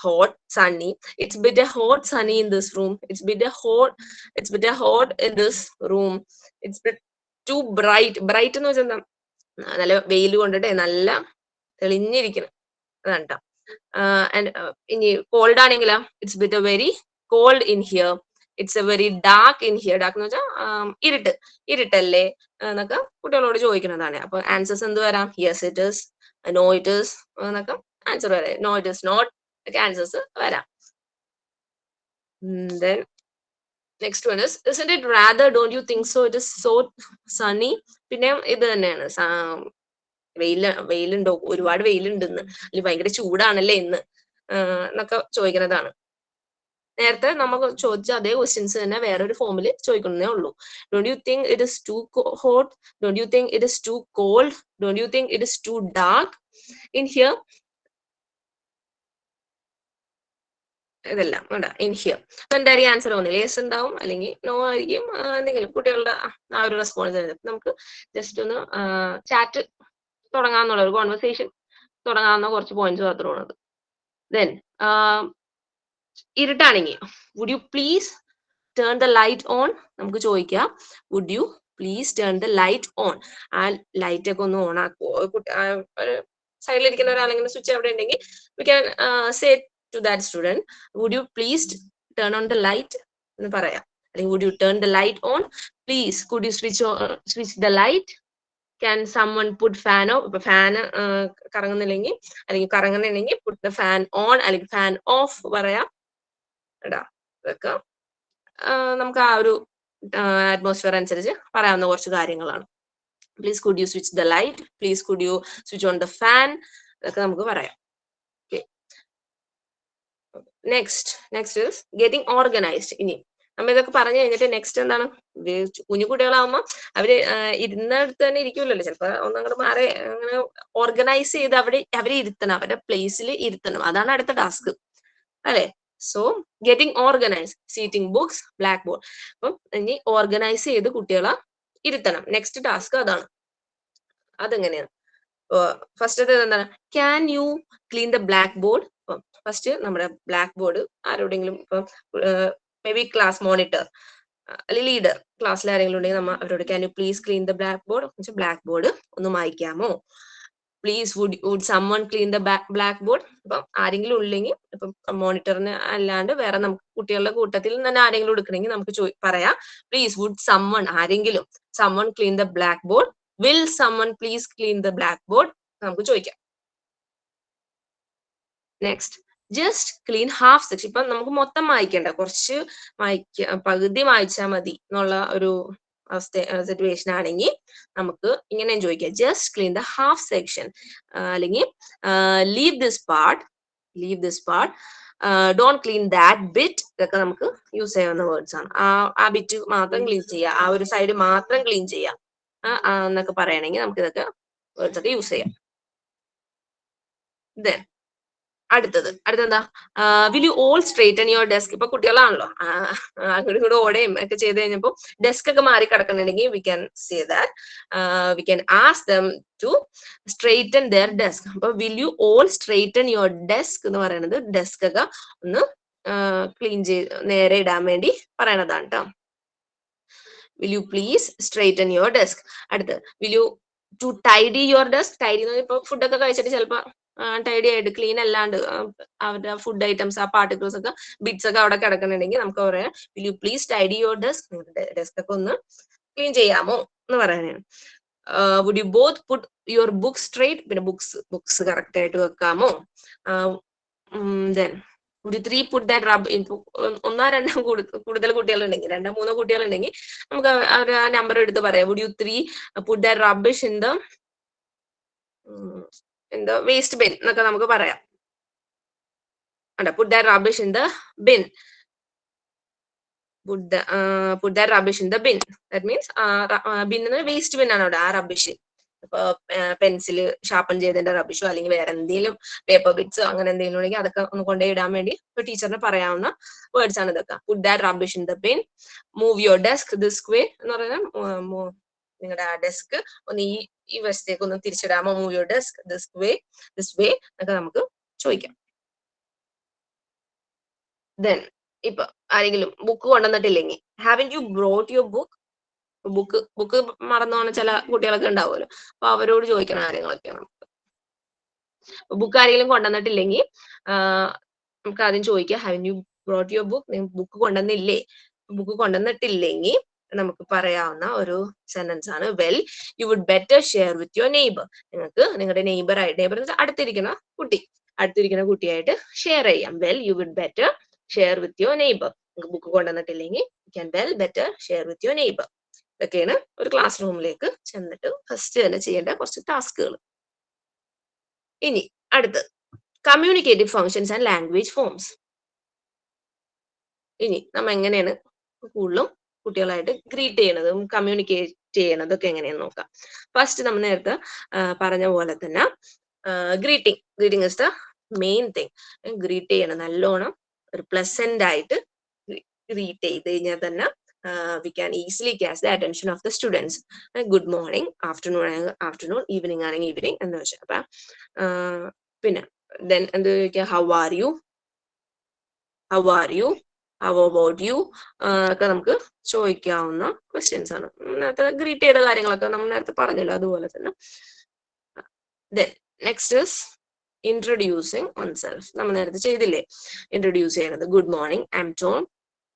Hot, sunny. It's bitter hot sunny in this room. It's bitter hot in this room. It's too bright എന്ന് വെച്ചാൽ നല്ല വെയിൽ കൊണ്ടിട്ട് നല്ല തെളിഞ്ഞിരിക്കണം അതാണ് കേട്ടോ. ഇനി കോൾഡ് ആണെങ്കിലോ it's bitter very called in here. It's A very dark in here. Dark എന്ന് വെച്ചാൽ ഇരുട്ടല്ലേ എന്നൊക്കെ കുട്ടികളോട് ചോദിക്കുന്നതാണ്. അപ്പൊ ആൻസേഴ്സ് എന്ത് വരാം? Yes it is, no it is എന്നൊക്കെ ആൻസർ വരാം. നോ ഇറ്റ് ഇസ് നോട്ട് ഒക്കെ ആൻസേഴ്സ് വരാം. Then next one is, isn't it rather, don't you think so, it is so sunny? പിന്നെ ഇത് തന്നെയാണ്, വെയിലുണ്ടോ, ഒരുപാട് വെയിലുണ്ടെന്ന്, അല്ലെങ്കിൽ ഭയങ്കര ചൂടാണല്ലേ ഇന്ന് എന്നൊക്കെ ചോദിക്കുന്നതാണ്. നേരത്തെ നമുക്ക് ചോദിച്ച അതേ ക്വസ്റ്റ്യൻസ് തന്നെ വേറൊരു ഫോമിൽ ചോദിക്കുന്നേ ഉള്ളൂ. Don't you think it is too hot? Don't you think it is too cold? Don't you think it is too dark in here? ഇതെല്ലാം വേണ്ട ഇൻ ഹിയർ. അപ്പൊ എന്തായിരിക്കും ആൻസർ? ഒന്നിൽ യെസ് ഉണ്ടാവും, അല്ലെങ്കിൽ നോ ആയിരിക്കും. എന്തെങ്കിലും കുട്ടികളുടെ ആ ഒരു റെസ്പോൺസ്. നമുക്ക് ജസ്റ്റ് ഒന്ന് ചാറ്റ് തുടങ്ങാന്നുള്ള ഒരു കോൺവെർസേഷൻ തുടങ്ങാവുന്ന കുറച്ച് പോയിന്റ്സ് മാത്രമാണ്. ദെൻ ഇരുട്ടാണെങ്കിൽ would you please turn the light on? നമുക്ക് ചോദിക്കാം, would you please turn the light on? ആ ലൈറ്റ് ഒക്കെ ഒന്ന് ഓൺ ആക്കുമോ? ഒരു സൈഡിലിരിക്കുന്ന ഒരാളെങ്കിലും സ്വിച്ച് അവിടെ ഉണ്ടെങ്കിൽ we can say to that student, would you please turn on the light എന്ന് പറയാം. അല്ലെങ്കിൽ would you turn the light on? Please could you switch the light? Can someone put fan off? ഇപ്പൊ fan കറങ്ങുന്നില്ലെങ്കിൽ അല്ലെങ്കിൽ കറങ്ങുന്നുണ്ടെങ്കിൽ put the fan on അല്ലെങ്കിൽ fan off പറയാം. ഇതൊക്കെ നമുക്ക് ആ ഒരു അറ്റ്മോസ്ഫിയർ അനുസരിച്ച് പറയാവുന്ന കുറച്ച് കാര്യങ്ങളാണ്. Please could you switch the light? Please could you switch on the fan? ഇതൊക്കെ നമുക്ക് പറയാം. Okay, next is getting organised. ഇനി നമ്മ ഇതൊക്കെ പറഞ്ഞു കഴിഞ്ഞിട്ട് നെക്സ്റ്റ് എന്താണ്? കുഞ്ഞു കുട്ടികളാവുമ്പോ അവര് ഇരുന്നിടത്ത് തന്നെ ഇരിക്കൂലല്ലോ, ചിലപ്പോ ഒന്നങ്ങോട്ട് മാറി അങ്ങനെ ഓർഗനൈസ് ചെയ്ത് അവരെ ഇരുത്തണം, അവരുടെ പ്ലേസിൽ ഇരുത്തണം. അതാണ് അടുത്ത ടാസ്ക് അല്ലെ? So getting organise, seating books, black board. അപ്പം ഇനി ഓർഗനൈസ് ചെയ്ത് കുട്ടികളെ ഇരുത്തണം. നെക്സ്റ്റ് ടാസ്ക് അതാണ്. അതെങ്ങനെയാണ്? ഫസ്റ്റ് എന്താണ്? Can you clean the blackboard? First നമ്മുടെ ബ്ലാക്ക് ബോർഡ് ആരോടെങ്കിലും, ഇപ്പം മേ ബി ക്ലാസ് മോണിറ്റർ അല്ലെങ്കിൽ ലീഡർ, ക്ലാസ്സിൽ ആരെങ്കിലും ഉണ്ടെങ്കിൽ നമ്മ അവരോട് can you please clean the blackboard? Blackboard ഒന്ന് മായ്ക്കാമോ? Please would someone clean the blackboard? ഇപ്പം ആരെങ്കിലും ഉള്ളെങ്കിൽ, ഇപ്പം മോണിറ്ററിന് അല്ലാണ്ട് വേറെ നമുക്ക് കുട്ടികളുടെ കൂട്ടത്തിൽ തന്നെ ആരെങ്കിലും എടുക്കണമെങ്കിൽ നമുക്ക് പറയാം, പ്ലീസ് വുഡ് സമ്മൺ, ആരെങ്കിലും, someone clean the blackboard? Will someone please clean the blackboard? നമുക്ക് ചോദിക്കാം. Next, just clean half section. ഇപ്പൊ നമുക്ക് മൊത്തം മായ്ക്കണ്ട, കുറച്ച് പകുതി മായ്ച്ചാൽ മതി എന്നുള്ള ഒരു സിറ്റുവേഷൻ ആണെങ്കിൽ നമുക്ക് ഇങ്ങനെ ചോദിക്കാം, just clean the half section, അല്ലെങ്കിൽ leave this part, don't clean that bit. ഇതൊക്കെ നമുക്ക് യൂസ് ചെയ്യാവുന്ന വേർഡ്സ് ആണ്. ആ ബിറ്റ് മാത്രം ക്ലീൻ ചെയ്യുക, ആ ഒരു സൈഡ് മാത്രം ക്ലീൻ ചെയ്യാം എന്നൊക്കെ പറയണമെങ്കിൽ നമുക്ക് ഇതൊക്കെ വേർഡ്സ് ഒക്കെ യൂസ് ചെയ്യാം. ദെൻ അടുത്തെന്താ? Will you all straighten your desk? ഇപ്പൊ കുട്ടികളാണല്ലോ, അങ്ങോട്ടും ഇങ്ങോട്ടും ഓടയും ഒക്കെ ചെയ്ത് കഴിഞ്ഞപ്പോ ഡെസ്ക് ഒക്കെ മാറി കിടക്കുന്നുണ്ടെങ്കിൽ we can say that we can ask them to straighten their desk. അപ്പൊ will you all straighten your desk എന്ന് പറയുന്നത് ഡെസ്ക് ഒക്കെ ഒന്ന് ക്ലീൻ ചെയ്ത് നേരെ ഇടാൻ വേണ്ടി പറയണതാണ് കേട്ടോ. Will you please straighten your desk? അടുത്ത്, will you to tidy your desk? Tidy എന്ന് പറഞ്ഞാൽ ഇപ്പൊ ഫുഡൊക്കെ കഴിച്ചിട്ട് ചിലപ്പോ ടൈഡി ആയിട്ട് ക്ലീൻ അല്ലാണ്ട് അവരുടെ ഫുഡ് ഐറ്റംസ് ആ പാർട്ടിക്കിൾസ് ഒക്കെ ബിറ്റ്സ് ഒക്കെ അവിടെ കിടക്കുന്നുണ്ടെങ്കിൽ നമുക്ക് പറയാം will you please tidy your desk, desk ഒക്കെ ഒന്ന് ക്ലീൻ ചെയ്യാമോ എന്ന് പറയാനാണ്. Would you both put your books straight, പിന്നെ ബുക്സ് കറക്റ്റ് ആയിട്ട് വെക്കാമോ. Then would you 3 put that rub in, ഒന്നോ രണ്ടോ കൂടുതൽ കുട്ടികളുണ്ടെങ്കിൽ 2-3 കുട്ടികളുണ്ടെങ്കിൽ നമുക്ക് അവരുടെ ആ നമ്പർ എടുത്ത് പറയാം. Would you 3 put that rubbish in the waste bin എന്നൊക്കെ നമുക്ക് പറയാം. Put that rubbish in the bin, put that rubbish in the bin. That means bin എന്ന് വേസ്റ്റ് ബിൻ ആണ് അവിടെ ആ റബ്ബിഷ്. ഇപ്പൊ പെൻസില് ഷാർപ്പൺ ചെയ്തതിന്റെ റബ്ബിഷോ അല്ലെങ്കിൽ വേറെ എന്തെങ്കിലും പേപ്പർ ബിറ്റ്സോ അങ്ങനെ എന്തെങ്കിലും ഉണ്ടെങ്കിൽ അതൊക്കെ ഒന്ന് കൊണ്ടുപോയി ഇടാൻ വേണ്ടി ടീച്ചറിന് പറയാവുന്ന വേർഡ്സ് ആണ് ഇതൊക്കെ. put that rubbish in the bin, move your desk this way എന്ന് പറഞ്ഞാൽ നിങ്ങളുടെ ആ ഡെസ്ക് ഒന്ന് ഈ വശത്തേക്ക് ഒന്ന് തിരിച്ചിടാമോ, move your desk this way എന്നൊക്കെ നമുക്ക് ചോദിക്കാം. ദെൻ ഇപ്പൊ ആരെങ്കിലും ബുക്ക് കൊണ്ടുവന്നിട്ടില്ലെങ്കിൽ haven't you brought your book മറന്നു പോകുന്ന ചില കുട്ടികളൊക്കെ ഉണ്ടാവുമല്ലോ, അപ്പൊ അവരോട് ചോദിക്കുന്ന കാര്യങ്ങളൊക്കെയാണ് നമുക്ക്. ബുക്ക് ആരെങ്കിലും കൊണ്ടുവന്നിട്ടില്ലെങ്കിൽ നമുക്ക് ആദ്യം ചോദിക്കാം haven't you brought your book കൊണ്ടുവന്നില്ലേ. ബുക്ക് കൊണ്ടുവന്നിട്ടില്ലെങ്കിൽ നമുക്ക് പറയാവുന്ന ഒരു സെന്റൻസ് ആണ് well you would better share with your neighbour. നിങ്ങൾക്ക് നിങ്ങളുടെ നെയ്ബർ അടുത്തിരിക്കുന്ന കുട്ടിയായിട്ട് ഷെയർ ചെയ്യാം. Well you would better share with your neighbour. നിങ്ങൾക്ക് ബുക്ക് കൊണ്ടുവന്നിട്ടില്ലെങ്കിൽ you can well better share with your neighbour. ഇതൊക്കെയാണ് ഒരു ക്ലാസ് റൂമിലേക്ക് ചെന്നിട്ട് ഫസ്റ്റ് തന്നെ ചെയ്യേണ്ട കുറച്ച് ടാസ്കുകൾ. ഇനി അടുത്ത് communicative functions and language forms. ഇനി നമ്മൾ എങ്ങനെയാണ് കൂടുതലും കുട്ടികളായിട്ട് ഗ്രീറ്റ് ചെയ്യണതും കമ്മ്യൂണിക്കേറ്റ് ചെയ്യണതൊക്കെ എങ്ങനെയാന്ന് നോക്കാം. ഫസ്റ്റ് നമ്മൾ നേരത്തെ പറഞ്ഞ പോലെ തന്നെ greeting is the main thing. Greet ചെയ്യണം നല്ലോണം ഒരു പ്ലസന്റ് ആയിട്ട് ഗ്രീറ്റ് ചെയ്ത് കഴിഞ്ഞാൽ തന്നെ we can easily catch the attention of the students. Good morning, afternoon, evening ആണെങ്കിൽ evening എന്ന് വെച്ചാൽ. അപ്പൊ പിന്നെ then എന്ത് ചോദിക്കുക, how are you, how about you ഒക്കെ നമുക്ക് ചോദിക്കാവുന്ന ക്വസ്റ്റ്യൻസ് ആണ്. നേരത്തെ ഗ്രീറ്റ് ചെയ്ത കാര്യങ്ങളൊക്കെ നമ്മൾ നേരത്തെ പറഞ്ഞല്ലോ, അതുപോലെ തന്നെ. then next is introducing oneself. നമ്മൾ നേരത്തെ ചെയ്തില്ലേ ഇൻട്രൊഡ്യൂസ് ചെയ്യണത്. Good morning, I'm Tom,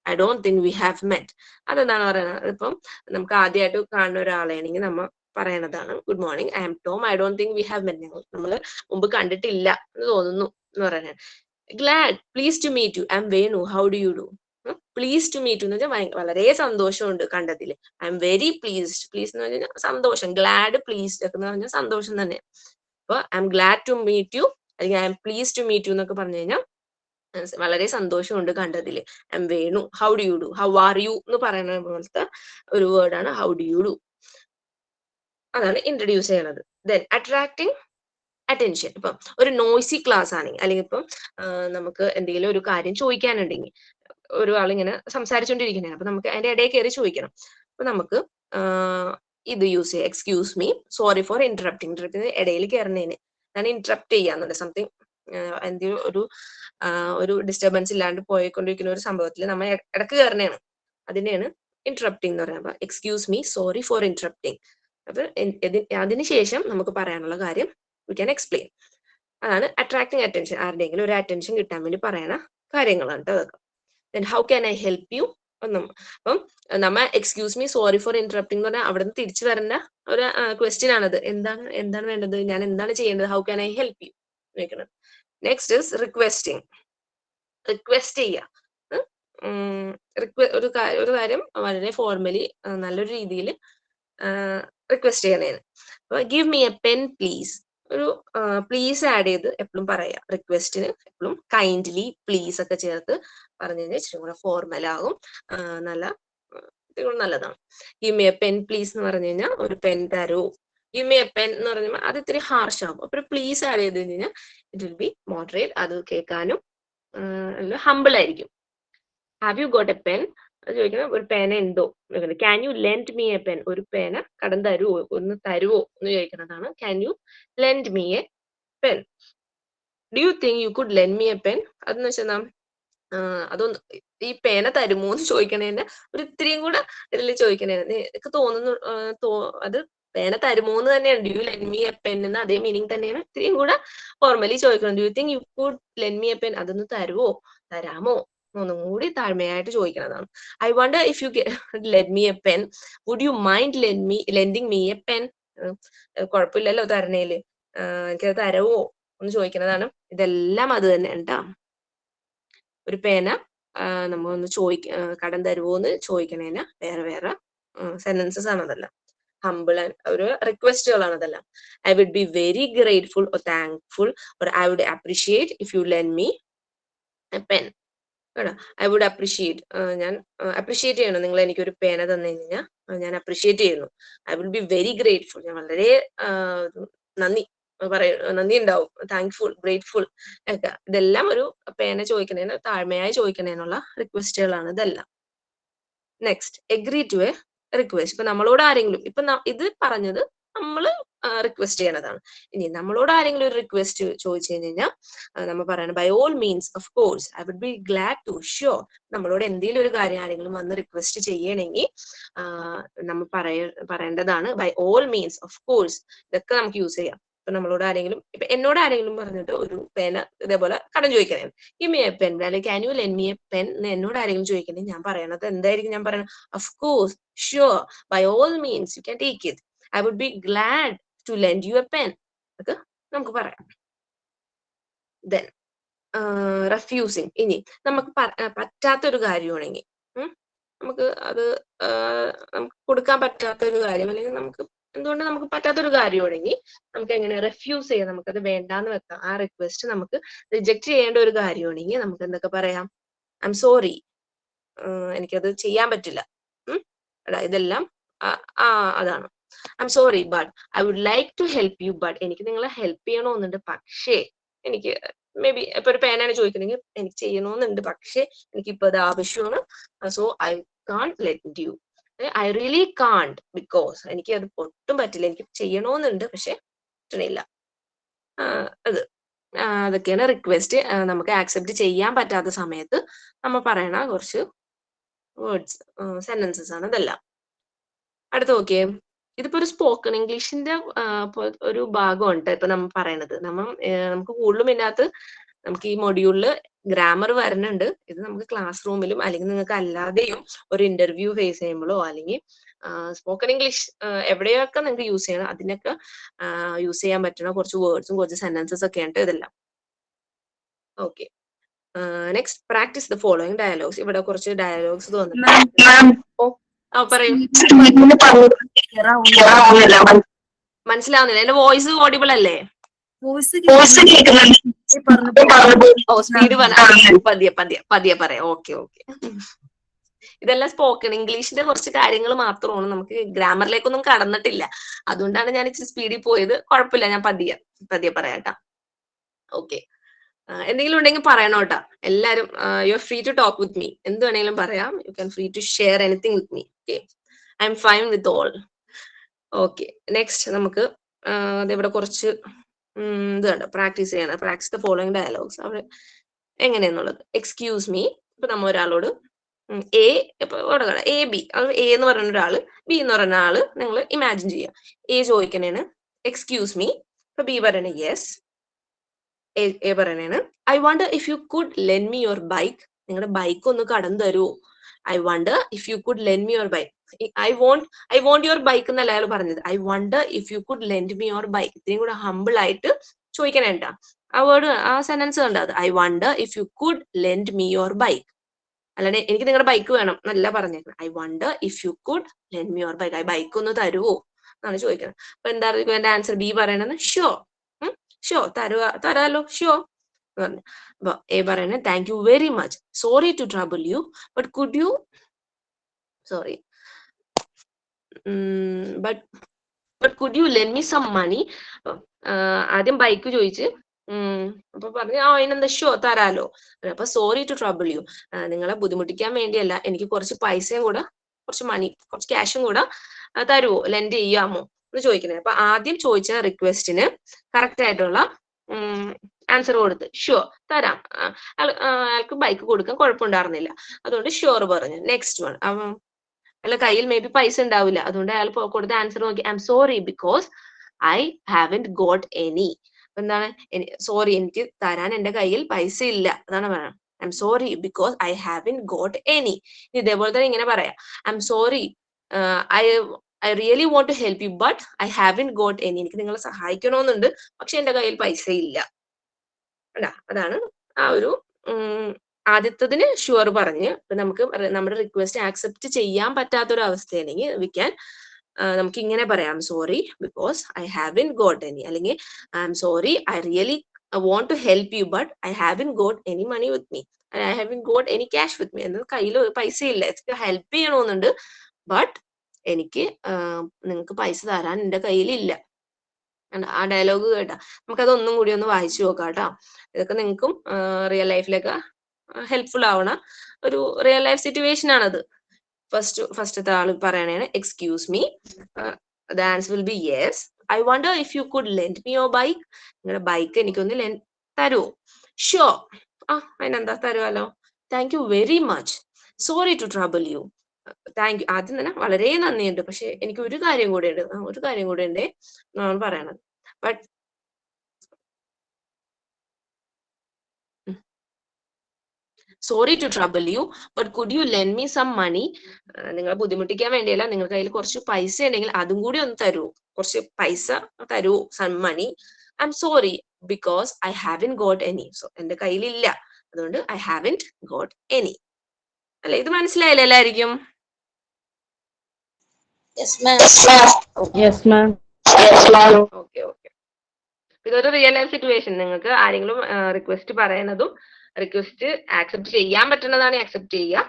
I don't think we have met. അതെന്താണ് പറയുന്നത്, ഇപ്പം നമുക്ക് ആദ്യമായിട്ട് കാണുന്ന ഒരാളാണെങ്കിൽ നമ്മൾ പറയണതാണ് good morning, I'm Tom, I don't think we have met. നമ്മൾ മുമ്പ് കണ്ടിട്ടില്ല എന്ന് തോന്നുന്നു എന്ന് പറയുന്നത്. Glad, please to meet you, I'm Venu, how do you do. Please to meet എന്ന് വെച്ചാൽ വളരെ സന്തോഷമുണ്ട് കണ്ടതിൽ. I'm very pleased. Please എന്ന് പറഞ്ഞാൽ സന്തോഷം. ഗ്ലാഡ്, പ്ലീസ്ഡ് ഒക്കെ എന്ന് പറഞ്ഞാൽ സന്തോഷം തന്നെ. അപ്പൊ I'm glad to meet you അല്ലെങ്കിൽ I M please to meet you എന്നൊക്കെ പറഞ്ഞു കഴിഞ്ഞാൽ വളരെ സന്തോഷമുണ്ട് കണ്ടതിൽ. I'm Venu, how do you do, how are you എന്ന് പറയുന്ന പോലത്തെ ഒരു വേർഡാണ് ഹൗ ഡു യു ഡു. അതാണ് ഇൻട്രൊഡ്യൂസ് ചെയ്യണത്. Then attracting attention. ഇപ്പം ഒരു നോയ്സി ക്ലാസ് ആണെങ്കിൽ അല്ലെങ്കിൽ ഇപ്പം നമുക്ക് എന്തെങ്കിലും ഒരു കാര്യം ചോദിക്കാനുണ്ടെങ്കിൽ ഒരു ആളിങ്ങനെ സംസാരിച്ചുകൊണ്ടിരിക്കുന്നതാണ്, അപ്പൊ നമുക്ക് അതിന്റെ ഇടയിൽ കയറി ചോദിക്കണം. അപ്പൊ നമുക്ക് ഇത് യൂസ് ചെയ്യാം. Excuse me, sorry for interrupting. ഇടയിൽ കയറുന്നതിന് ഞാൻ ഇന്ററപ്റ്റ് ചെയ്യാന്നുണ്ട് സംതിങ്, എന്തെങ്കിലും ഒരു ഡിസ്റ്റർബൻസ് ഇല്ലാണ്ട് പോയിക്കൊണ്ടിരിക്കുന്ന ഒരു സംഭവത്തിൽ നമ്മൾ ഇടക്ക് കയറുന്നതാണ്, അതിനെയാണ് ഇന്ററപ്റ്റിംഗ് എന്ന് പറയുന്നത്. അപ്പൊ excuse me, sorry for interrupting. അപ്പൊ അതിനുശേഷം നമുക്ക് പറയാനുള്ള കാര്യം വി ക്യാൻ എക്സ്പ്ലെയിൻ. അതാണ് അട്രാക്ടിങ് അറ്റൻഷൻ. ആരുടെയെങ്കിലും ഒരു അറ്റൻഷൻ കിട്ടാൻ വേണ്ടി പറയണ കാര്യങ്ങളാണ് അതൊക്കെ. Then how can I help you. അപ്പം നമ്മ excuse me, sorry for interrupting എന്ന് പറഞ്ഞാൽ അവിടെ നിന്ന് തിരിച്ചു വരേണ്ട ഒരു ക്വസ്റ്റ്യൻ ആണത്. എന്താണ് വേണ്ടത്, ഞാൻ എന്താണ് ചെയ്യേണ്ടത്, how can I help you ചോദിക്കുന്നത്. Next is requesting. റിക്വസ്റ്റ് ചെയ്യുക. ഒരു കാര്യം വളരെ ഫോർമലി നല്ലൊരു രീതിയിൽ റിക്വസ്റ്റ് ചെയ്യണേന്. അപ്പൊ give me a pen please. ഒരു പ്ലീസ് ആഡ് ചെയ്ത് എപ്പോഴും പറയാം. റിക്വസ്റ്റിന് എപ്പോഴും കൈൻഡ്ലി പ്ലീസ് ഒക്കെ ചേർത്ത് പറഞ്ഞു കഴിഞ്ഞാൽ ഇച്ചിരി കൂടെ ഫോർമൽ ആകും, നല്ലതാണ്. Give me a pen please എന്ന് പറഞ്ഞു കഴിഞ്ഞാൽ ഒരു പെൻ തരൂ. ഗിവ് മീ എ പെൻ എന്ന് പറഞ്ഞാൽ അത് ഇത്തിരി ഹാർഷ് ആകും. അപ്പൊ പ്ലീസ് ആഡ് ചെയ്ത് കഴിഞ്ഞാൽ ഇറ്റ് വിൽ ബി മോഡറേറ്റ്, അത് കേൾക്കാനും ഹംബിൾ ആയിരിക്കും. Have you got A pen ചോദിക്കുന്നത് ഒരു പേന ഉണ്ടോ. Can you lend me a pen, ഒരു പേന കടം തരുവോ, ഒന്ന് തരുവോ എന്ന് ചോദിക്കുന്നതാണ് can you lend me a pen. Do you think you could lend me a pen. അതെന്ന് വെച്ചാൽ അതൊന്ന് ഈ പേന തരുമോ എന്ന് ചോദിക്കണേന് ഒരു ഇത്തിരിയും കൂടെ ഇതിൽ ചോദിക്കണേന് എനിക്ക് തോന്നുന്നു അത് പേന തരുമോ എന്ന് തന്നെയാണ്. Do you lend me a pen എന്ന് അതേ മീനിങ് തന്നെയാണ് ഇത്രയും കൂടെ ഫോർമലി ചോദിക്കണം. Do you think you could lend me a pen, അതൊന്ന് തരുവോ, തരാമോ, ഒന്നും കൂടി താഴ്മയായിട്ട് ചോദിക്കുന്നതാണ്. I wonder if you lend me a pen, would you mind lending me a pen, കുഴപ്പമില്ലല്ലോ തരണേല്, എനിക്കത് തരവോ എന്ന് ചോദിക്കുന്നതാണ്. ഇതെല്ലാം അത് തന്നെ ഉണ്ടാ. ഒരു പേന നമ്മ ഒന്ന് കടം തരുമോ എന്ന് ചോദിക്കണേന് വേറെ വേറെ സെന്റൻസസ് ആണ് അതെല്ലാം. ഹംബിൾ ആൻഡ് ഒരു റിക്വസ്റ്റുകളാണ് അതെല്ലാം. I would be very grateful or thankful or I would appreciate if you lend me a pen. കേട്ടോ, ഐ വുഡ് അപ്രീഷിയേറ്റ്, ഞാൻ അപ്രീഷിയേറ്റ് ചെയ്യണം. നിങ്ങൾ എനിക്കൊരു പേന തന്നു കഴിഞ്ഞാൽ ഞാൻ അപ്രീഷിയേറ്റ് ചെയ്യുന്നു. I will be very grateful, ഞാൻ വളരെ നന്ദി ഉണ്ടാവും. താങ്ക്ഫുൾ, ഗ്രേറ്റ്ഫുൾ ഒക്കെ. ഇതെല്ലാം ഒരു പേന ചോദിക്കുന്നതിന് താഴ്മയായി ചോദിക്കുന്നതിനുള്ള റിക്വസ്റ്റുകളാണ് ഇതെല്ലാം. Next, agree to a request. ഇപ്പൊ നമ്മളോട് ആരെങ്കിലും, ഇപ്പൊ ഇത് പറഞ്ഞത് നമ്മൾ റിക്വസ്റ്റ് ചെയ്യണതാണ്. ഇനി നമ്മളോട് ആരെങ്കിലും ഒരു റിക്വസ്റ്റ് ചോദിച്ചു കഴിഞ്ഞാൽ നമ്മൾ പറയണം by all means of course I would be glad to sure. നമ്മളോട് എന്തെങ്കിലും ഒരു കാര്യം ആരെങ്കിലും വന്ന് റിക്വസ്റ്റ് ചെയ്യണമെങ്കിൽ നമ്മൾ പറയേണ്ടതാണ് by all means of course. ഇതൊക്കെ നമുക്ക് യൂസ് ചെയ്യാം. ഇപ്പൊ നമ്മളോട് ആരെങ്കിലും, ഇപ്പൊ എന്നോട് ആരെങ്കിലും പറഞ്ഞിട്ട് ഒരു പേന ഇതേപോലെ കടം ചോദിക്കണേ, ഗിവ് മീ എ പെൻ, അല്ലെങ്കിൽ can you lend me a pen എന്ന് എന്നോട് ആരെങ്കിലും ചോദിക്കണേ, ഞാൻ പറയണത് എന്തായിരിക്കും? ഞാൻ പറയണം of course, sure, by all means you can take it, I would be glad to lend you a pen. അത് നമുക്ക് പറയാം. Then refusing. ഇനി നമുക്ക് പറ്റാത്തൊരു കാര്യമാണെങ്കിൽ, നമുക്ക് അത് നമുക്ക് കൊടുക്കാൻ പറ്റാത്തൊരു കാര്യം, അല്ലെങ്കിൽ നമുക്ക് എന്തുകൊണ്ട് നമുക്ക് പറ്റാത്തൊരു കാര്യമാണെങ്കിൽ നമുക്ക് എങ്ങനെ റെഫ്യൂസ് ചെയ്യാം, നമുക്കത് വേണ്ടാന്ന് വെക്കാം. ആ റിക്വസ്റ്റ് നമുക്ക് റിജക്ട് ചെയ്യേണ്ട ഒരു കാര്യമാണെങ്കിൽ നമുക്ക് എന്തൊക്കെ പറയാം? ഐ എം സോറി, എനിക്കത് ചെയ്യാൻ പറ്റില്ല. ഇതെല്ലാം അതാണ്. I M sorry but I would like to help you but, എനിക്ക് നിങ്ങളെ ഹെൽപ്പ് ചെയ്യണമെന്നുണ്ട്, പക്ഷേ എനിക്ക് മേ ബി ഇപ്പൊ ഒരു പേനാണ് ചോദിക്കണമെങ്കിൽ എനിക്ക് ചെയ്യണമെന്നുണ്ട്, പക്ഷേ എനിക്കിപ്പോ അത് ആവശ്യമാണ്, so I can't let you, I really can't because, എനിക്ക് അത് ഒട്ടും പറ്റില്ല, എനിക്ക് ചെയ്യണമെന്നുണ്ട് പക്ഷെ പറ്റണില്ല. അതൊക്കെയാണ് റിക്വസ്റ്റ്. നമുക്ക് ആക്സെപ്റ്റ് ചെയ്യാൻ പറ്റാത്ത സമയത്ത് നമ്മൾ പറയണ കുറച്ച് വേർഡ്സ്, സെന്റൻസസ് ആണ് ഇതെല്ലാം. അടുത്ത് നോക്കിയേ, ഇതിപ്പോ ഒരു സ്പോക്കൺ ഇംഗ്ലീഷിന്റെ ഒരു ഭാഗമുണ്ട് ഇപ്പൊ നമ്മൾ പറയണത്. നമുക്ക് കൂടുതലും ഇതിനകത്ത് നമുക്ക് ഈ മൊഡ്യൂളില് ഗ്രാമർ വരുന്നുണ്ട്. ഇത് നമുക്ക് ക്ലാസ് റൂമിലും അല്ലെങ്കിൽ നിങ്ങൾക്ക് അല്ലാതെയും ഒരു ഇന്റർവ്യൂ ഫേസ് ചെയ്യുമ്പോഴോ അല്ലെങ്കിൽ സ്പോക്കൺ ഇംഗ്ലീഷ് എവിടെയൊക്കെ നിങ്ങൾക്ക് യൂസ് ചെയ്യണം, അതിനൊക്കെ യൂസ് ചെയ്യാൻ പറ്റുന്ന കുറച്ച് വേർഡ്സും കുറച്ച് സെന്റൻസസ് ഒക്കെ ഉണ്ട് ഇതെല്ലാം. Okay, next, practice the following dialogues. ഇവിടെ കുറച്ച് ഡയലോഗ്സ് പറയൂ. മനസ്സിലാവുന്നില്ല? എന്റെ വോയിസ് ഓഡിബിൾ അല്ലേ? സ്പീഡ് പതിയെ പറയാം. ഓക്കെ. ഇതെല്ലാം സ്പോക്കൺ ഇംഗ്ലീഷിന്റെ കുറച്ച് കാര്യങ്ങൾ മാത്രമാണ്, നമുക്ക് ഗ്രാമറിലേക്കൊന്നും കടന്നിട്ടില്ല. അതുകൊണ്ടാണ് ഞാൻ ഇച്ചിരി സ്പീഡിൽ പോയത്. കുഴപ്പമില്ല, ഞാൻ പതിയെ പറയാട്ടാ. ഓക്കെ, എന്തെങ്കിലും ഉണ്ടെങ്കിൽ പറയണോ കേട്ടാ എല്ലാരും. You are free to talk with me, എന്ത് വേണമെങ്കിലും പറയാം. You can free to share anything with me. Okay, I'm fine with all. Okay, next നമുക്ക് ഇവിടെ കുറച്ച് ഇത് കണ്ടോ, പ്രാക്ടീസ് ചെയ്യണം. Practice the following dialogues. അവിടെ എങ്ങനെയാന്നുള്ളത്. എക്സ്ക്യൂസ് മീ, ഇപ്പൊ നമ്മ ഒരാളോട് എ ബി, അത് എ എന്ന് പറയുന്ന ഒരാള് ബി എന്ന് പറയുന്ന ആള് നിങ്ങൾ ഇമാജിൻ ചെയ്യാം. എ ചോദിക്കണേന് എക്സ്ക്യൂസ് മീ, ഇപ്പൊ ബി പറയണേ യെസ്, എ പറയണേന് I wonder if you could lend me your bike, നിങ്ങളുടെ ബൈക്ക് ഒന്ന് കടം തരുമോ? I wonder if you could lend me your bike. I want your bike എന്നല്ല അയാൾ പറഞ്ഞത്, I wonder if you could lend me your bike. ഇത്രയും കൂടെ humble ആയിട്ട് ചോദിക്കണേണ്ട ആ വേർഡ്, ആ സെന്റൻസ് കണ്ടോ? അത് I wonder if you could lend me your bike. അല്ലാതെ എനിക്ക് നിങ്ങളുടെ ബൈക്ക് വേണം എന്നല്ല പറഞ്ഞേക്കണം. I wonder if you could lend me your bike, bike ഒന്ന് തരുവോ എന്നാണ് ചോദിക്കുന്നത്. അപ്പൊ എന്തായിരിക്കും എന്റെ ആൻസർ? ബി പറയണത് ഷോ, ഷോ തരാലോ, ഷോ എന്ന് പറഞ്ഞു. അപ്പൊ എ പറയണേ thank you very much, sorry to trouble you but could you could you lend me some money. ആദ്യം ബൈക്ക് ചോദിച്ച് അപ്പൊ പറഞ്ഞു അതിനെന്താ ഷോ തരാലോ. അപ്പൊ സോറി ടു ട്രബിൾ യു, നിങ്ങളെ ബുദ്ധിമുട്ടിക്കാൻ വേണ്ടിയല്ല, എനിക്ക് കുറച്ച് പൈസയും കൂടെ, കുറച്ച് ക്യാഷും കൂടെ തരുവോ, ലെൻഡ് ചെയ്യാമോ എന്ന് ചോദിക്കുന്നത്. അപ്പൊ ആദ്യം ചോദിച്ച റിക്വസ്റ്റിന് കറക്റ്റ് ആയിട്ടുള്ള ആൻസർ കൊടുത്ത് ഷുവർ തരാം, അയാൾക്ക് ബൈക്ക് കൊടുക്കാൻ കുഴപ്പമുണ്ടായിരുന്നില്ല, അതുകൊണ്ട് ഷുവർ പറഞ്ഞു. നെക്സ്റ്റ് വൺ, അയാളുടെ കയ്യിൽ മേ ബി പൈസ ഉണ്ടാവില്ല. അതുകൊണ്ട് അയാൾ കൊടുത്ത ആൻസർ നോക്കി I M sorry because I haven't got any. എന്താണ് സോറി, എനിക്ക് തരാൻ എന്റെ കയ്യിൽ പൈസ ഇല്ല, അതാണ് പറയുന്നത്. I M sorry because I haven't got any. ഇതേപോലെ തന്നെ ഇങ്ങനെ പറയാം, I M sorry, I really want to help you but I haven't got any. എനിക്ക് നിങ്ങളെ സഹായിക്കണമെന്നുണ്ട്, പക്ഷെ എന്റെ കയ്യിൽ പൈസ ഇല്ല. അതാണ് ആ ഒരു ആദ്യത്തതിന് ഷുവർ പറഞ്ഞ് നമുക്ക് നമ്മുടെ റിക്വസ്റ്റ് ആക്സെപ്റ്റ് ചെയ്യാൻ പറ്റാത്തൊരു അവസ്ഥയാണെങ്കിൽ നമുക്ക് ഇങ്ങനെ പറയാം, sorry because I haven't got any, അല്ലെങ്കിൽ I M sorry I really want to help you but I haven't got any money with me, I haven't got any cash with me. എന്നാൽ കയ്യിൽ പൈസ ഇല്ല, എനിക്ക് ഹെൽപ്പ് ചെയ്യണമെന്നുണ്ട്, but എനിക്ക് നിങ്ങൾക്ക് പൈസ തരാൻ എന്റെ കയ്യിൽ ഇല്ല. ആ ഡയലോഗ് കേട്ടാ നമുക്കത് ഒന്നും കൂടി ഒന്ന് വായിച്ചു നോക്കാം കേട്ടോ. ഇതൊക്കെ നിങ്ങൾക്കും റിയൽ ലൈഫിലൊക്കെ ഹെൽപ്ഫുൾ ആവണ ഒരു റിയൽ ലൈഫ് സിറ്റുവേഷൻ ആണത്. ഫസ്റ്റത്തെ ആള് പറയണേണ്, excuse me, the answer will be yes, I wonder if you could lend me your bike, നിങ്ങളുടെ ബൈക്ക് എനിക്കൊന്ന് തരുമോ? ഷുവർ, അതിനെന്താ, തരുമല്ലോ. Thank you very much, sorry to trouble you. Thank you, ആദ്യം തന്നെ വളരെ നന്ദിയുണ്ട്, പക്ഷെ എനിക്ക് ഒരു കാര്യം കൂടെ ഉണ്ട് എന്നാണ് പറയണത്. But sorry to trouble you but could you lend me some money. നിങ്ങളെ ബുദ്ധിമുട്ടിക്കാൻ വേണ്ടിയല്ല, നിങ്ങളുടെ കയ്യിൽ കുറച്ച് പൈസ ഉണ്ടെങ്കിൽ അതും കൂടി ഒന്ന് തരൂ, കുറച്ച് പൈസ തരൂ, some money. I M sorry because I haven't got any. So എന്റെ കയ്യിലില്ല, അതുകൊണ്ട് ഐ ഹാവൻറ്റ് ഗോട്ട് എനി. അല്ലെ, ഇത് മനസ്സിലായില്ല എല്ലാവർക്കും? ഓക്കെ. ഇതൊരു റിയൽ ലൈഫ് സിറ്റുവേഷൻ. നിങ്ങൾക്ക് ആരെങ്കിലും റിക്വസ്റ്റ് പറയുന്നതും റിക്വസ്റ്റ് ആക്സെപ്റ്റ് ചെയ്യാൻ പറ്റുന്നതാണ് ആക്സെപ്റ്റ് ചെയ്യുക,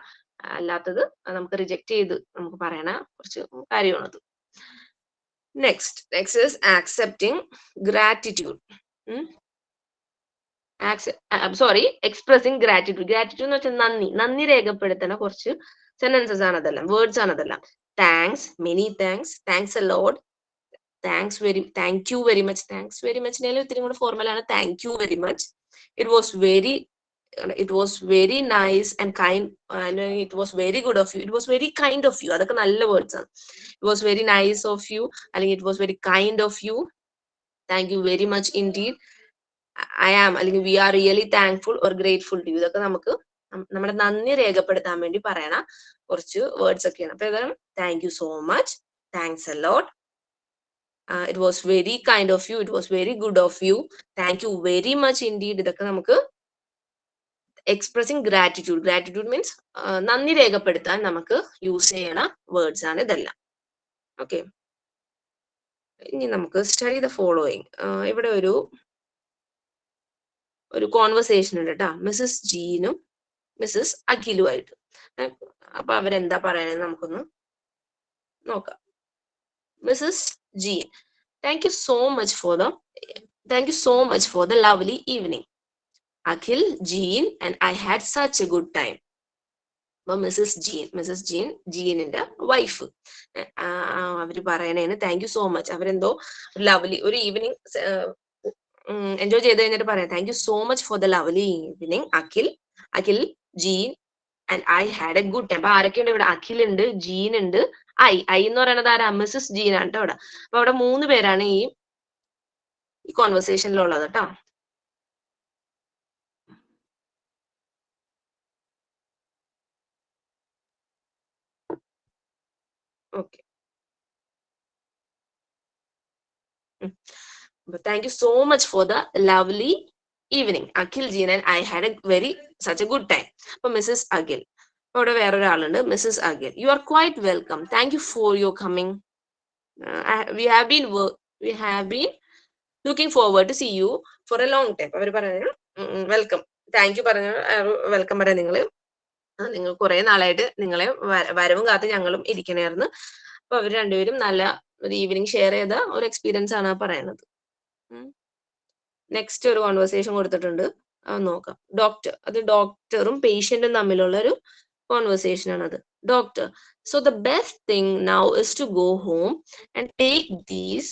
അല്ലാത്തത് നമുക്ക് റിജക്ട് ചെയ്ത് നമുക്ക് പറയണ കുറച്ച് കാര്യമാണത്. Next is accepting gratitude. Expressing gratitude. Gratitude എന്ന് വെച്ചാൽ നന്ദി രേഖപ്പെടുത്തുന്ന കുറച്ച് സെന്റൻസസ് ആണ് അതെല്ലാം, വേർഡ്സ് ആണ് അതെല്ലാം. Thanks, many thanks, thanks a lot, thank you very much. Thanks very മച്ചിനേലും ഇത്തിരി കൂടെ ഫോർമൽ ആണ്, thank you very much. It was very nice and kind, it was very good of you, it was very kind of you. അതൊക്കെ നല്ല words ആണ്. It was very nice of you, അല്ലെങ്കിൽ it was very kind of you. Thank you very much indeed. I am, അല്ലെങ്കിൽ we are really thankful or grateful to you. ഇതൊക്കെ നമുക്ക് നമ്മുടെ നന്ദി രേഖപ്പെടുത്താൻ വേണ്ടി പറയണ കുറച്ച് വേർഡ്സ് ഒക്കെയാണ്. അപ്പൊ ഇതാണ് thank you so much, thanks a lot, it was very kind of you, it was very good of you, thank you very much indeed. ഇതൊക്കെ നമുക്ക് എക്സ്പ്രസിംഗ് ഗ്രാറ്റിറ്റ്യൂഡ്. ഗ്രാറ്റിറ്റ്യൂഡ് മീൻസ് നന്ദി രേഖപ്പെടുത്താൻ നമുക്ക് യൂസ് ചെയ്യണ വേർഡ്സ് ആണ് ഇതെല്ലാം. ഓക്കെ, ഇനി നമുക്ക് സ്റ്റഡി ദ ഫോളോയിങ്. ഇവിടെ ഒരു കോൺവെർസേഷൻ ഉണ്ട് കേട്ടോ, മിസ്സസ് ജീനും മിസ്സസ് അഖിലുമായിട്ട്. അപ്പൊ അവരെന്താ പറയണെന്ന് നമുക്കൊന്ന് നോക്കാം. Mrs. Jean, thank you so much for the lovely evening. Akhil, Jean and I had such a good time. But Mrs. Jean, ജീനിന്റെ വൈഫ്, അവര് പറയണേന് താങ്ക് യു സോ മച്ച്. അവരെന്തോ ലവ്ലി ഒരു ഈവനിങ് എൻജോയ് ചെയ്ത് കഴിഞ്ഞിട്ട് പറയാം, thank you so much for the lovely evening Akhil, Jean and I had a good time. അപ്പൊ ആരൊക്കെയുണ്ട് ഇവിടെ? അഖിൽ ഉണ്ട്, ജീൻ ഉണ്ട്, ഐ എന്ന് പറയുന്നത് ആരാ? മിസ്സസ് ജീൻ ആണ് കേട്ടോ അവിടെ. അപ്പൊ അവിടെ 3 പേരാണ് ഈ കോൺവെർസേഷനിലുള്ളത് കേട്ടോ. Okay, thank you so much for the lovely evening Akhil, Jean and I had such a good time. അപ്പൊ മിസ്സസ് അഖിൽ, അവിടെ വേറൊരാളുണ്ട്, Mrs Akhil, you are quite welcome, thank you for your coming, we have been looking forward to see you for a long time. അവർ പറഞ്ഞു welcome, thank U പറഞ്ഞു, welcome പറയാം. നിങ്ങൾ കുറെ നാളായിട്ട് നിങ്ങളെ വരവും കാത്ത് ഞങ്ങളും ഇരിക്കണായിരുന്നു. അപ്പൊ അവർ രണ്ടുപേരും നല്ല ഒരു ഈവനിങ് ഷെയർ ചെയ്ത ഒരു എക്സ്പീരിയൻസ് ആണ് പറയണത്. നെക്സ്റ്റ് ഒരു കോൺവെർസേഷൻ കൊടുത്തിട്ടുണ്ട്, അത് നോക്കാം. അത് ഡോക്ടറും പേഷ്യന്റും തമ്മിലുള്ള ഒരു കോൺവെർസേഷൻ ആണത്. Doctor, so the best thing now is to go home and take these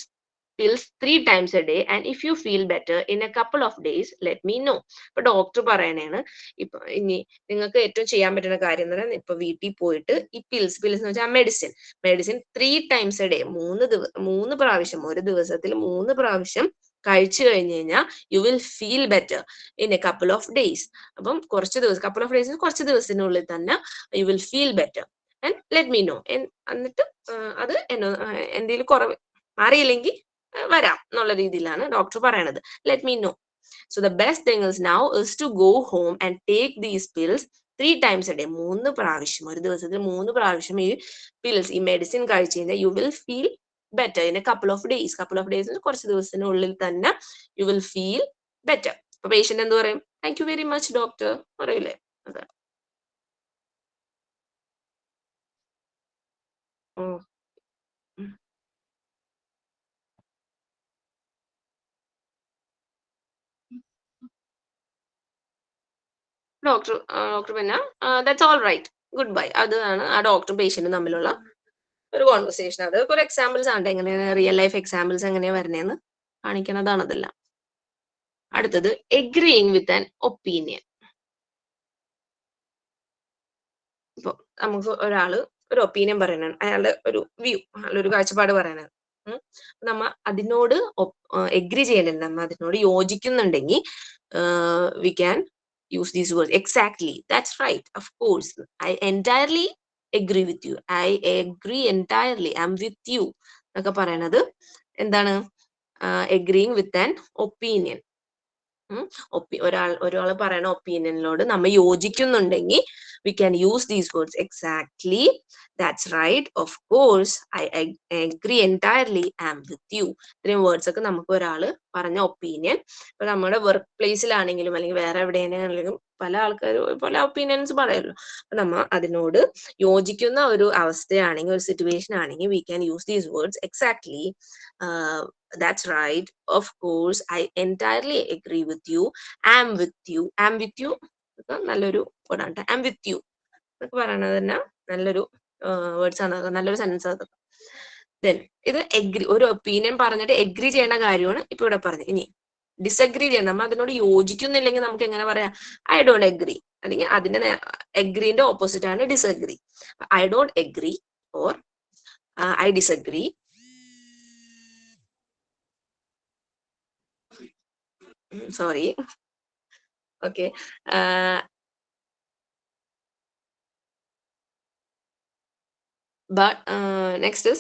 pills 3 times a day and if you feel better in a couple of days let me know. ഇപ്പൊ doctor പറയണേണ് ഇപ്പൊ ഇനി നിങ്ങൾക്ക് ഏറ്റവും ചെയ്യാൻ പറ്റുന്ന കാര്യം എന്ന് പറഞ്ഞാൽ ഇപ്പൊ വീട്ടിൽ പോയിട്ട് ഈ പിൽസ് എന്ന് വെച്ചാൽ മെഡിസിൻ 3 times a day 3 പ്രാവശ്യം ഒരു ദിവസത്തിൽ 3 പ്രാവശ്യം കഴിച്ചു കഴിഞ്ഞു കഴിഞ്ഞാൽ you will feel better in a couple of days. അപ്പം കപ്പിൾ ഓഫ് ഡേയ്സ് കുറച്ച് ദിവസത്തിനുള്ളിൽ തന്നെ you will feel better and let me know. എന്നിട്ട് അത് എന്തെങ്കിലും കുറവ് മാറിയില്ലെങ്കിൽ വരാം എന്നുള്ള രീതിയിലാണ് ഡോക്ടർ പറയണത്. Let me know. So the best thing is now is to go home and take these pills 3 times a day 3 പ്രാവശ്യം ഒരു ദിവസത്തിൽ 3 പ്രാവശ്യം ഈ പിൽസ് ഈ മെഡിസിൻ കഴിച്ചു കഴിഞ്ഞാൽ you will feel better in a couple of days കുറച്ച് ദിവസത്തിനുള്ളിൽ തന്നെ you will feel better. അപ്പൊ പേഷ്യന്റ് എന്ത് പറയും? Thank you very much doctor പറയില്ലേ? അതെ. ഡോക്ടർ പിന്നെ that's all right goodbye. അതാണ് ആ ഡോക്ടറും പേഷ്യന്റും തമ്മിലുള്ള ഒരു കോൺവെർസേഷൻ. അത് ഒരു എക്സാമ്പിൾസ് ആണ്, എങ്ങനെയാണ് റിയൽ ലൈഫ് എക്സാമ്പിൾസ് എങ്ങനെയാ വരുന്നതെന്ന് കാണിക്കണതാണ് അതെല്ലാം. അടുത്തത് എഗ്രീയിങ് വിത്ത് ആൻ ഒപ്പീനിയൻ. ഇപ്പൊ നമുക്ക് ഒരാള് ഒരു ഒപ്പീനിയൻ പറയണാണ്, അയാളുടെ ഒരു വ്യൂ, അയാളുടെ ഒരു കാഴ്ചപ്പാട് പറയണത്. നമ്മ അതിനോട് എഗ്രി ചെയ്യണമെങ്കിൽ, നമ്മ അതിനോട് യോജിക്കുന്നുണ്ടെങ്കിൽ we can use these words. Exactly, that's right, of course, I entirely agree with you, I agree entirely, I'm with you എന്നൊക്കെ പറയണത് എന്താണ്? agreeing with an opinion. ഒരാൾ പറയുന്ന ഒപ്പീനിയനിലോട് നമ്മൾ യോജിക്കുന്നുണ്ടെങ്കിൽ we can use these words. Exactly, that's right, of course, I agree entirely, I'm with you. ഇത്രയും words ഒക്കെ നമുക്ക് ഒരാള് പറഞ്ഞ ഒപ്പീനിയൻ, ഇപ്പൊ നമ്മുടെ വർക്ക് പ്ലേസിലാണെങ്കിലും അല്ലെങ്കിൽ വേറെ എവിടെയാണെങ്കിലും പല ആൾക്കാരും പല ഒപ്പീനിയൻസ് പറയുമല്ലോ. അപ്പൊ നമ്മ അതിനോട് യോജിക്കുന്ന ഒരു അവസ്ഥയാണെങ്കിൽ, ഒരു സിറ്റുവേഷൻ ആണെങ്കിൽ we can use these words. Exactly, that's right, of course, I entirely agree with you, I'm with you. I'm with you നല്ലൊരു വേർഡാണ്. I'm with you എന്നൊക്കെ പറയണത് തന്നെ നല്ലൊരു വേർഡ്സ് ആണ്, നല്ലൊരു സെൻസ് ആണ്. ദെൻ ഇത് എഗ്രി, ഒരു ഒപ്പീനിയൻ പറഞ്ഞിട്ട് എഗ്രി ചെയ്യേണ്ട കാര്യമാണ് ഇപ്പൊ ഇവിടെ പറഞ്ഞത്. ഇനി ഡിസഗ്രി ചെയ്യണം, നമ്മൾ അതിനോട് യോജിക്കുന്നില്ലെങ്കിൽ നമുക്ക് എങ്ങനെ പറയാം? ഐ ഡോണ്ട് എഗ്രി, അല്ലെങ്കിൽ അതിന്റെ എഗ്രീന്റെ ഓപ്പോസിറ്റ് ആണ് disagree. I don't agree or I disagree. Sorry. Okay. But next is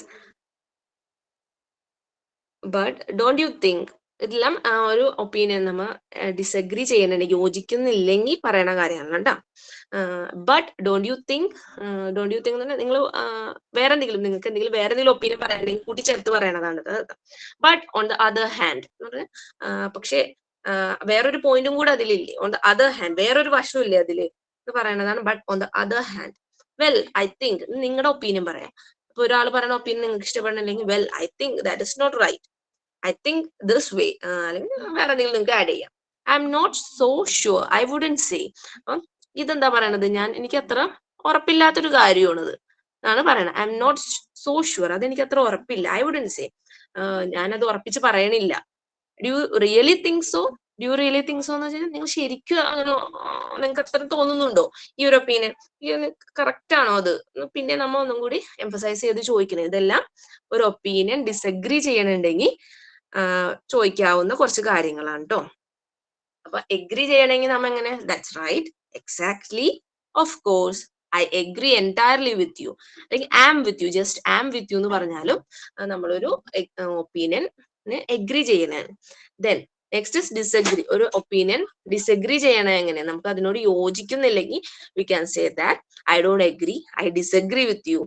but don't you think, ഇതെല്ലാം ഒരു ഒപ്പീനിയൻ നമ്മ ഡിസഗ്രി ചെയ്യുന്നുണ്ടെങ്കിൽ, യോജിക്കുന്നില്ലെങ്കിൽ പറയണ കാര്യമാണ് കേട്ടോ. ബട്ട് ഡോണ്ട് യു തിങ്ക് എന്ന് പറഞ്ഞാൽ നിങ്ങൾ വേറെ എന്തെങ്കിലും, നിങ്ങൾക്ക് എന്തെങ്കിലും വേറെ എന്തെങ്കിലും ഒപ്പീനിയൻ പറയാനുണ്ടെങ്കിൽ കൂട്ടിച്ചേർത്ത് പറയണതാണ്. But on the other hand എന്ന് പറഞ്ഞാൽ പക്ഷെ വേറൊരു പോയിന്റും കൂടെ അതിലില്ലേ, ഓൺ ദ അതർ ഹാൻഡ് വേറൊരു വശമില്ലേ അതില് എന്ന് പറയണതാണ്. But on the other hand, well I think, നിങ്ങളുടെ ഒപ്പീനിയൻ പറയാം. ഇപ്പൊ ഒരാൾ പറയുന്ന ഒപ്പീനിയൻ നിങ്ങൾക്ക് ഇഷ്ടപ്പെടണമെങ്കിൽ well I think that is not right, I think this way, അല്ലെങ്കിൽ വേറെ എന്തെങ്കിലും നിങ്ങൾക്ക് ആഡ് ചെയ്യാം. I M not so sure, I wouldn't say. അപ്പം ഇതെന്താ പറയണത്? എനിക്ക് അത്ര ഉറപ്പില്ലാത്തൊരു കാര്യമാണിത് എന്നാണ് പറയണത്. I M not so sure, അതെനിക്ക് അത്ര ഉറപ്പില്ല. ഐ വുഡന്റ് സേ, ഞാനത് ഉറപ്പിച്ച് പറയണില്ല. Do you really think so? Do you really think so എന്ന് വെച്ചാൽ നിങ്ങൾ ശരിക്കും അങ്ങനെ നിങ്ങൾക്ക് അത്ര തോന്നുന്നുണ്ടോ ഈ ഒരു ഒപ്പീനിയൻ? കറക്റ്റ് ആണോ അത്? പിന്നെ നമ്മ ഒന്നും കൂടി എംഫസൈസ് ചെയ്ത് ചോദിക്കുന്നത്. ഇതെല്ലാം ഒരു ഒപ്പീനിയൻ ഡിസഗ്രി ചെയ്യണുണ്ടെങ്കിൽ ചോദിക്കാവുന്ന കുറച്ച് കാര്യങ്ങളാണ് കേട്ടോ. അപ്പൊ എഗ്രി ചെയ്യണമെങ്കിൽ നമ്മ എങ്ങനെ? That's right, exactly, of course, I agree entirely with you, അല്ലെങ്കിൽ am with you, just am with you എന്ന് പറഞ്ഞാലും നമ്മളൊരു ഒപ്പീനിയൻ എഗ്രി ചെയ്യണതാണ്. Then next is disagree. ഒരു ഒപ്പീനിയൻ ഡിസഗ്രി ചെയ്യണ എങ്ങനെ? നമുക്ക് അതിനോട് യോജിക്കുന്നില്ലെങ്കിൽ we can say that I don't agree, I disagree with you.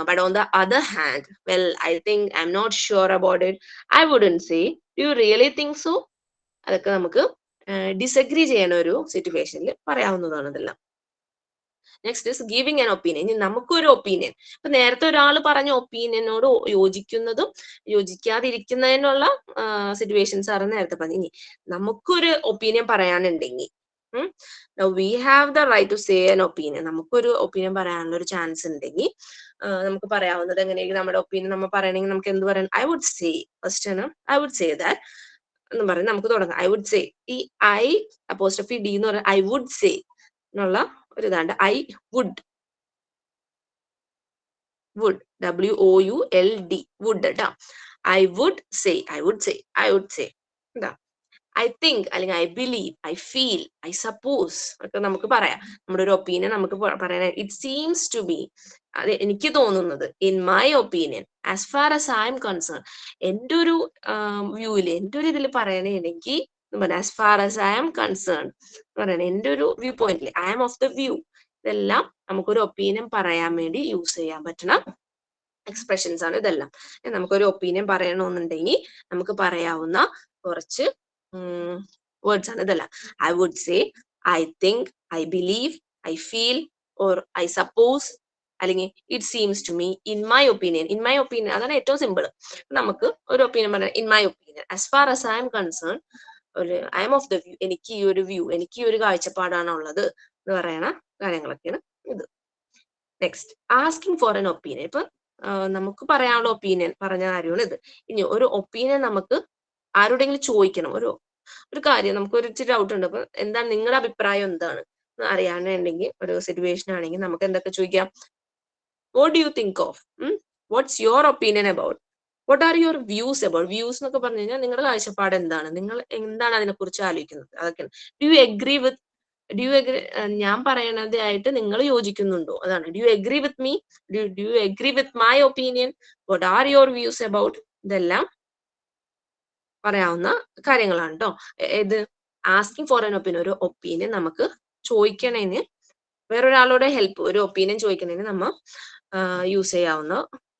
But on the other hand, well I think, I M not sure about it, I wouldn't say, do you really think so? അതൊക്കെ നമുക്ക് disagree ചെയ്യണ ഒരു സിറ്റുവേഷനിൽ പറയാവുന്നതാണ് ഇതെല്ലാം. Next is giving an opinion. ഇനി നമുക്കൊരു opinion, ഇപ്പൊ നേരത്തെ ഒരാൾ പറഞ്ഞ ഒപ്പീനിയനോട് യോജിക്കുന്നതും യോജിക്കാതിരിക്കുന്നതിനുള്ള സിറ്റുവേഷൻസ് ആണ് നേരത്തെ പറഞ്ഞു. ഇനി നമുക്കൊരു ഒപ്പീനിയൻ പറയാനുണ്ടെങ്കിൽ Now we have the right to say an opinion. നമുക്കൊരു ഒപ്പീനിയൻ പറയാനുള്ള ഒരു ചാൻസ് ഉണ്ടെങ്കിൽ നമുക്ക് പറയാവുന്നത് എങ്ങനെയെങ്കിലും നമ്മുടെ ഒപ്പീനിയൻ നമ്മൾ പറയണമെങ്കിൽ നമുക്ക് എന്ത് പറയാം? ഐ വുഡ് സേ ഫസ്റ്റ് ആണ് ഐ വുഡ് സേ ദാറ്റ് എന്ന് പറയും. നമുക്ക് തുടങ്ങാം. ഐ വുഡ് സേ, ഈ ഐ അപ്പോസ്ട്രോഫി ഡി എന്ന് പറയുന്നത് ഐ വുഡ് സേ എന്നുള്ള ഒരു ഇതാണ്ട്. ഐ വുഡ് WOULD വുഡ് കേട്ടോ. I would say, I would say, I would say എന്താ, ഐ തിങ്ക് അല്ലെങ്കിൽ I believe, I feel, I suppose ഒക്കെ നമുക്ക് പറയാം. നമ്മുടെ ഒരു ഒപ്പീനിയൻ നമുക്ക് പറയാൻ ഇറ്റ് സീംസ് ടു ബി, അത് എനിക്ക് തോന്നുന്നത്, in my opinion, as far as I am concern, എൻ്റെ ഒരു വ്യൂവിൽ, എൻ്റെ ഒരു ഇതിൽ പറയണെങ്കിൽ as far as I am concern പറയണേ, എൻ്റെ ഒരു വ്യൂ പോയിന്റിൽ, I am of the view. ഇതെല്ലാം നമുക്കൊരു ഒപ്പീനിയൻ പറയാൻ വേണ്ടി യൂസ് ചെയ്യാൻ പറ്റുന്ന എക്സ്പ്രഷൻസ് ആണ് ഇതെല്ലാം. നമുക്കൊരു ഒപ്പീനിയൻ പറയണമെന്നുണ്ടെങ്കിൽ നമുക്ക് പറയാവുന്ന കുറച്ച് വേർഡ്സ് ആണ് ഇതെല്ലാം. I would say, I think, I believe, I feel, or I suppose, അല്ലെങ്കിൽ it seems to me, in my opinion. In my opinion അതാണ് ഏറ്റവും സിമ്പിൾ. നമുക്ക് ഒരു ഒപ്പീനിയൻ പറയാം, in my opinion, as far as I am concern, ഒരു I am of the view, എനിക്ക് ഈ ഒരു വ്യൂ, എനിക്ക് ഈ ഒരു കാഴ്ചപ്പാടാണ് ഉള്ളത് എന്ന് പറയണ കാര്യങ്ങളൊക്കെയാണ് ഇത്. Next, asking for N opinion. ഇപ്പൊ നമുക്ക് പറയാനുള്ള ഒപ്പീനിയൻ പറഞ്ഞ കാര്യമാണ് ഇത്. ഇനി ഒരു ഒപ്പീനിയൻ നമുക്ക് ആരോടെങ്കിലും ചോദിക്കണം, ഒരു കാര്യം നമുക്ക് ഒരു ഇച്ചിരി ഡൗട്ട് ഉണ്ട്, അപ്പൊ എന്താണ് നിങ്ങളുടെ അഭിപ്രായം എന്താണ് അറിയാനുണ്ടെങ്കിൽ, ഒരു സിറ്റുവേഷൻ ആണെങ്കിൽ നമുക്ക് എന്തൊക്കെ ചോദിക്കാം? What do you think of, what's your opinion about, what are your views about. Views എന്നൊക്കെ പറഞ്ഞു കഴിഞ്ഞാൽ നിങ്ങളുടെ കാഴ്ചപ്പാട് എന്താണ്, നിങ്ങൾ എന്താണ് അതിനെ കുറിച്ച് ആലോചിക്കുന്നത്, അതൊക്കെയാണ്. ഡു യു എഗ്രി വിത്ത്, ഞാൻ പറയണതായിട്ട് നിങ്ങൾ യോജിക്കുന്നുണ്ടോ, അതാണ്. Do you agree with me, do you agree with my opinion, what are your views about. ഇതെല്ലാം പറയാവുന്ന കാര്യങ്ങളാണ് കേട്ടോ. ഇത് ആസ്കിങ് ഫോർ എൻ ഒപ്പീനിയൻ, ഒരു ഒപ്പീനിയൻ നമുക്ക് ചോദിക്കണേന്, വേറൊരാളോട് ഹെൽപ്പ്, ഒരു ഒപ്പീനിയൻ ചോദിക്കണേന് നമ്മൾ യൂസ് ചെയ്യാവുന്ന